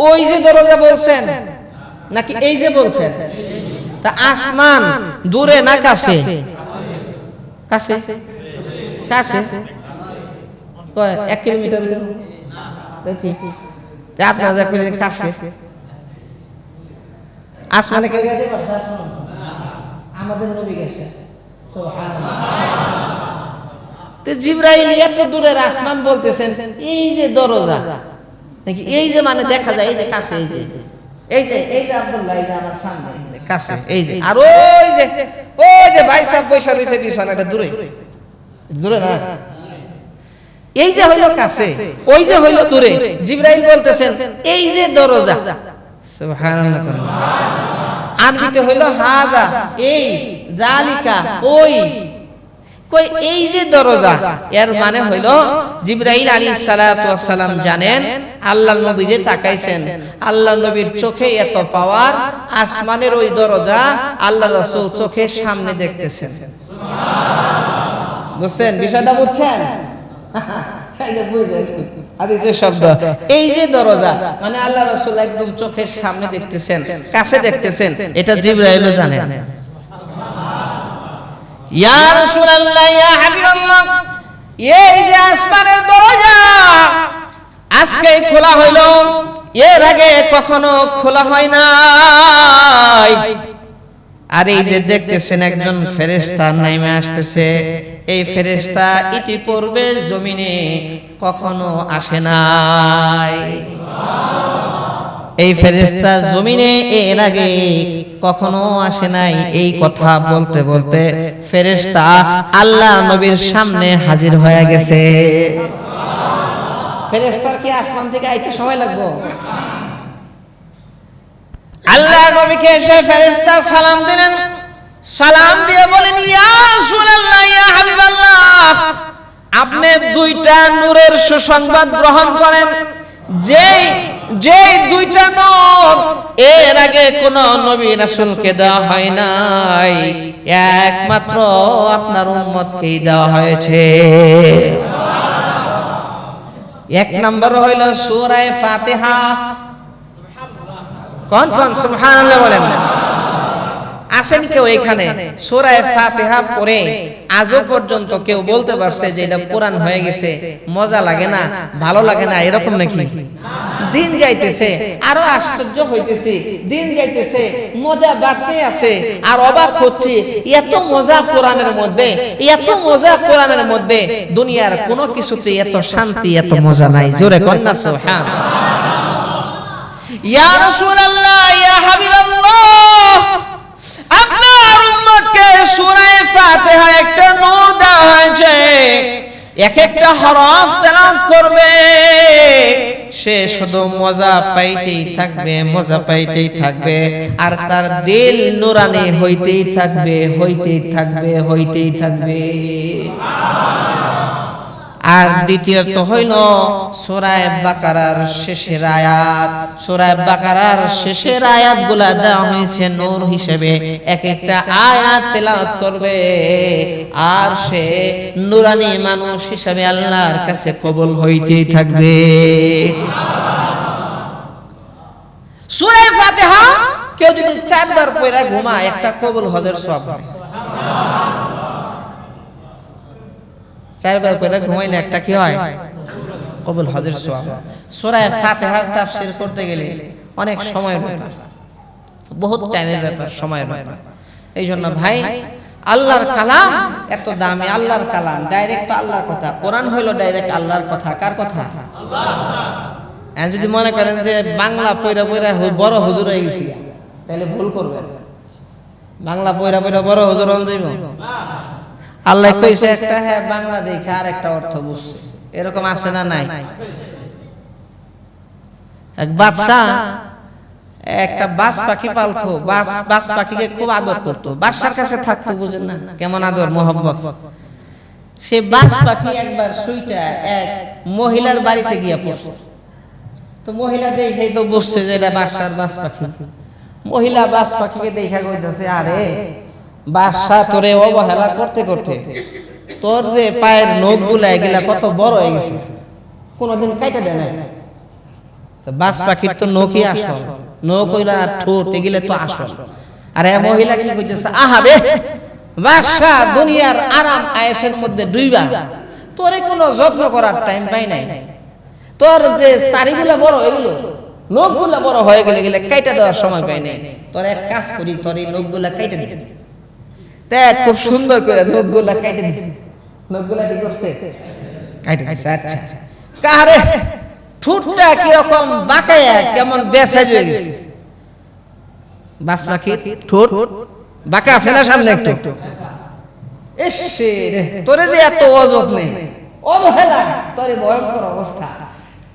ওই যে দরজা বলছেন নাকি এই যে বলছেন? তা আসমান দূরে না কাছে? কাছে। কাছে কয় 1 কিলোমিটার দেখি আপনারা যা কইলেন কাছে। আসমানে কেউ যেতে পারছে? আসমান আমাদের নবী গেছে, সুবহানাল্লাহ। তো জিবরাইল এত দূরের আসমান বলতেছেন এই যে দরজা নাকি এই যে, মানে দেখা যায় এই যে কাছে, এই যে এই যে আব্দুল্লাহ, এই যে আমার সামনে কাছে, এই যে, আর ওই যে ভাই সাহেব পয়সা রয়েছে বিছানাটা দূরে দূরে না, এই যে হইলো কাছে, ওই যে হইলো দূরে। জিবরাইল বলতেছেন এই যে দরজা, সুবহানাল্লাহ। আরবিতে হইলো হাযা, এই, জালিকা, ওই, কই এই যে দরজা, এর মানে হইল জিবরাইল আলাইহিস সালাতু ওয়াস সালাম জানেন আল্লাহর নবী যে তাকাইছেন, আল্লাহর নবীর চোখে এত পাওয়ার, আসমানের ওই দরজা আল্লাহর রাসূল চোখের সামনে দেখতেছেন। সুবহানাল্লাহ। বুঝছেন বিষয়টা? বুঝছেন? এই যে বুঝেন হাদিসের শব্দ, এই যে দরজা মানে আল্লাহর রাসূল একদম চোখের সামনে দেখতেছেন, কাছে দেখতেছেন, এটা জিবরাইলও জানেন। ইয়া রাসূলুল্লাহ, ইয়া হাবিবাল্লাহ, এই যে আসমানের দরজা আজকে খোলা হইল, এর আগে কখনো খোলা হয় নাই। আর এই যে দেখতেছেন একজন ফেরেশতা নেমে আসতেছে, এই ফেরেশতা ইতিপূর্বে জমিনে কখনো আসে নাই। এই ফেরেশতা জমিনে এর আগে কখনো আসে নাই। এই কথা বলতে বলতে ফেরেশতা আল্লাহ নবীর সামনে হাজির হয়ে গেছে। ফেরেশতার কি আসমান থেকে আইতে সময় লাগবে? আল্লাহ নবীকে এসে ফেরেশতা সালাম দিলেন, সালাম দিয়ে বলেন ইয়া রাসূলুল্লাহ, ইয়া হাবিবাল্লাহ, আপনি দুইটা নূরের সুসংবাদ গ্রহণ করেন, যেই দুইটা নূর এর আগে কোন নবী রাসূলকে দেওয়া হয় নাই, একমাত্র আপনার উম্মতকেই দেওয়া হয়েছে। এক নম্বর হইল সূরা ফাতিহা। কোন কোন সুবহানাল্লাহ বলেন না? আসেন কেউ এখানে সূরা ফাতিহা পড়ে আজও পর্যন্ত কেউ বলতে পারছে যে এটা পুরান হয়ে গেছে, মজা লাগে না, ভালো লাগে না, এরকম নাকি? দিন যাইতেছে আরো আশ্চর্য হইতেছে, দিন যাইতেছে মজা বাড়তে আছে, আর অবাক হচ্ছে এত মজা কোরআনের মধ্যে, এত মজা কোরআনের মধ্যে, দুনিয়ার কোনো কিছুতে এত শান্তি, এত মজা নাই। জোরে কন্যা সুবহানাল্লাহ। ইয়া রাসূলুল্লাহ, ইয়া হাবিবাল্লাহ, আপনার উম্মতকে সূরা ফাতিহা একটা নূর দেওয়া হয়েছে, এক একটা হরফ তেলাওয়াত করবে, সে শুধু মজা পাইতেই থাকবে, মজা পাইতেই থাকবে, আর তার দিল নূরানি হইতেই থাকবে, হইতেই থাকবে, হইতেই থাকবে। আর দ্বিতীয়ত হইল সূরা বাকারার শেষের আয়াত। সূরা বাকারার শেষের আয়াতগুলা দেওয়া হয়েছে নূর হিসেবে, এক একটা আয়াত তেলাওয়াত করবে, আর সে নূরানি মানুষ হিসেবে আল্লাহর কাছে কবুল হইতেই থাকবে। সূরা ফাতিহা কেউ যদি 4 বার পড়ে ঘুমায়, একটা কবুল হজের সওয়াব হয়। 4 বার পড়ে ঘুমাইলে একটা কি হয়? কবুল হজের সওয়াব। সূরা ফাতিহার তাফসীর করতে গেলে অনেক সময়ের ব্যাপার, বহুত টাইমের ব্যাপার, সময়ের ব্যাপার। এই জন্য ভাই, আল্লাহর কালাম এত দামি, আল্লাহর কালাম ডাইরেক্ট আল্লাহর কথা। কোরআন হইল ডাইরেক্ট আল্লাহর কথা। কার কথা? আল্লাহর। যদি মনে করেন যে বাংলা পয়রা পয়রা বড় হুজুর হয়ে গেছি, তাহলে ভুল করবেন। বাংলা পয়রা পয়রা বড় হুজুর হন যাইব? আল্লাহ কইছে একটা, হ্যাঁ বাংলা দেখে আর একটা অর্থ বুঝছে, এরকম আছে না নাই? এক বাদশা একটা বাজ পাখি পালতো, বাজ পাখিকে খুব আদর করতো, বাদশার কাছে থাকতো, বুঝেন না কেমন আদর মোহাম্মত। সে বাজ পাখি একবার শুইটা এক মহিলার বাড়িতে গিয়ে পড়ছে। তো মহিলা দেখেই তো বুঝছে যে এটা বাদশার বাজ পাখি। মহিলা বাস পাখিকে দেখা কইতেছে, আরে বাদশা তোরে অবহেলা করতে করতে তোর যে পায়ের নখগুলা এগুলা কত বড় হয়ে গেছে, কোনোদিন কাইটা দেয় নাই। তো বাস পাখির তো নখই আসল, নখ হইলা ঠোঁট এগুলা তো আসল। আর এই মহিলা কি কইতেছে, আহারে বাদশা দুনিয়ার আরাম আয়েশের মধ্যে ডুইবা তোরে কোনো যত্ন করার টাইম পাই নাই, তোর যে চারিগুলা বড় এগুলো নখগুলা বড় হয়ে গেলে গেলে কাইটা দেওয়ার সময় পাই নাই, তোর এক কাজ করি তোর এই নখগুলা কাইটা দিবি। তাই খুব সুন্দর করে নখগুলা কাইটা দিছে। নখগুলা কি করছে? কাইটা দিছে। আচ্ছা কারে ঠোঁটটা কি রকম বাঁকায়া কেমন বেসাইজ হয়ে গেছে। বাস পাখির ঠোঁট বাঁকা আছে না সামনে একটু, ইস রে তোরে যে এত অযত্ন নেই অবহেলা, তোর ভয়ঙ্কর অবস্থা।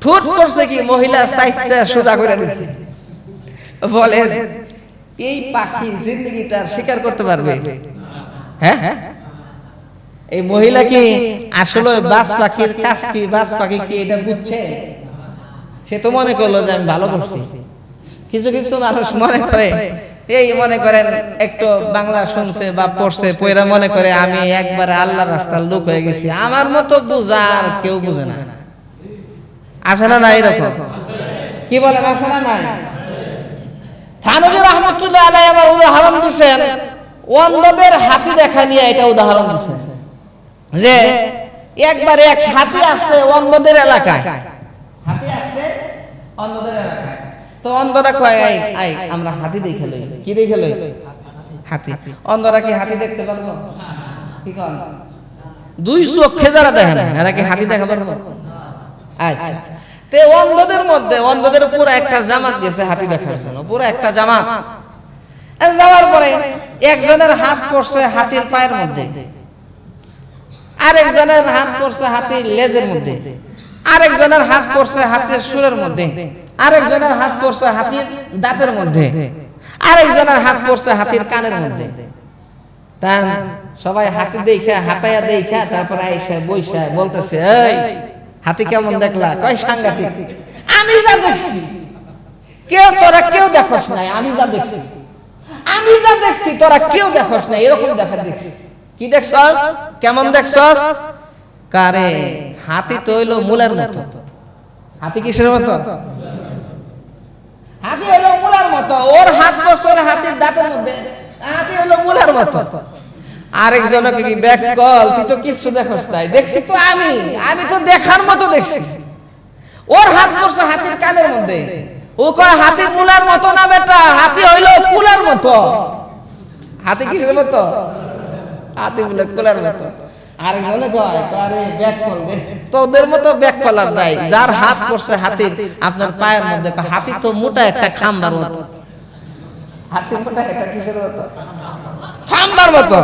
ঠোঁট করছে কি মহিলা চাইছে সোজা করে দিছে। বলেন এই পাখি জিন্দগি তার স্বীকার করতে পারবে? হ্যাঁ, এই মহিলা কি আসলে বাস পাখির কাজ কি, বাস পাখি কি এটা বুঝছে? সে তো মনে করলো যে আমি ভালো করছি। কিছু কিছু মানুষ মনে করে, এই মনে করেন একটু বাংলা শুনছে বা পড়ছে, পয়রা মনে করে আমি একবারে আল্লাহর রাস্তার লোক হয়ে গেছি, আমার মতো বুঝার কেউ বুঝে না। আছে না নাই এরকম? কি বলেন আছে না নাই? থানভী রহমাতুল্লাহ আলাইহি আবার উদাহরণ দিয়েছেন, অন্ধদের হাতি দেখা নিয়ে এটা উদাহরণ দিয়েছেন যে একবারে এক হাতি আসছে অন্ধদের এলাকায়, হাতি আসছে অন্ধদের এলাকায়। তো অন্ধরা কয় আই আমরা হাতি দেখে লই। কি দেখে লই? হাতি। অন্ধরা কি হাতি দেখতে পারবো? কি কন? দুই চোখে যারা দেখে না এরা কি হাতি দেখা পারবো? আচ্ছা, তে অন্ধদের মধ্যে অন্ধদের পুরো একটা জামাত দিয়েছে হাতি দেখার জন্য, পুরো একটা জামাত। যাওয়ার পরে একজনের হাত পড়ছে হাতির পায়ের মধ্যে, আরেকজনের হাত পড়ছে হাতির লেজের মধ্যে, আরেকজনের হাত পড়ছে হাতির সুরের মধ্যে, আরেকজনের হাত পড়ছে হাতির দাঁতের মধ্যে, আরেকজনের হাত পড়ছে হাতির কানের মধ্যে। তা সবাই হাতি দেখা হাতায়া দেখা তারপরে আইসা বইসা বলতেছে, এই হাতি কেমন দেখলা? কয় সাংঘাতিক। আমি যা দেখছি তোরা কেউ দেখোস নাই, আমি যা দেখছি তোরা কেউ দেখোস নাই, এরকম দেখা দেখছি। কি দেখছস? কেমন দেখছস? কারে হাতি তো হইলো মূলার মতো। হাতি কিসের মতো? হাতি হইলো মূলার মতো, ওর হাত বছর হাতির দাঁতের মধ্যে, হাতি হইলো মূলার মতো। আরেকজনকে কি ব্যাক কল, তুই তো কিছু দেখোস নাই। দেখছি তো আমি তো দেখার মতো দেখছি। ওর হাত বছর হাতির কানের মধ্যে, ও কয় হাতি মূলার মতো না বেটা, হাতি হইলো কুলার মতো। হাতি কিসের মতো? হাতি বলে কুলার মতো। আরেকজনে কয় আরে ব্যাক কল দে, তোদের মতো ব্যাক কলার নাই, যার হাত পড়ছে হাতির আপনার পায়ের মধ্যে। হাতি তো মোটা একটা খাম্বার মতো। হাতি মোটা একটা কিসের মতো? খাম্বার মতো।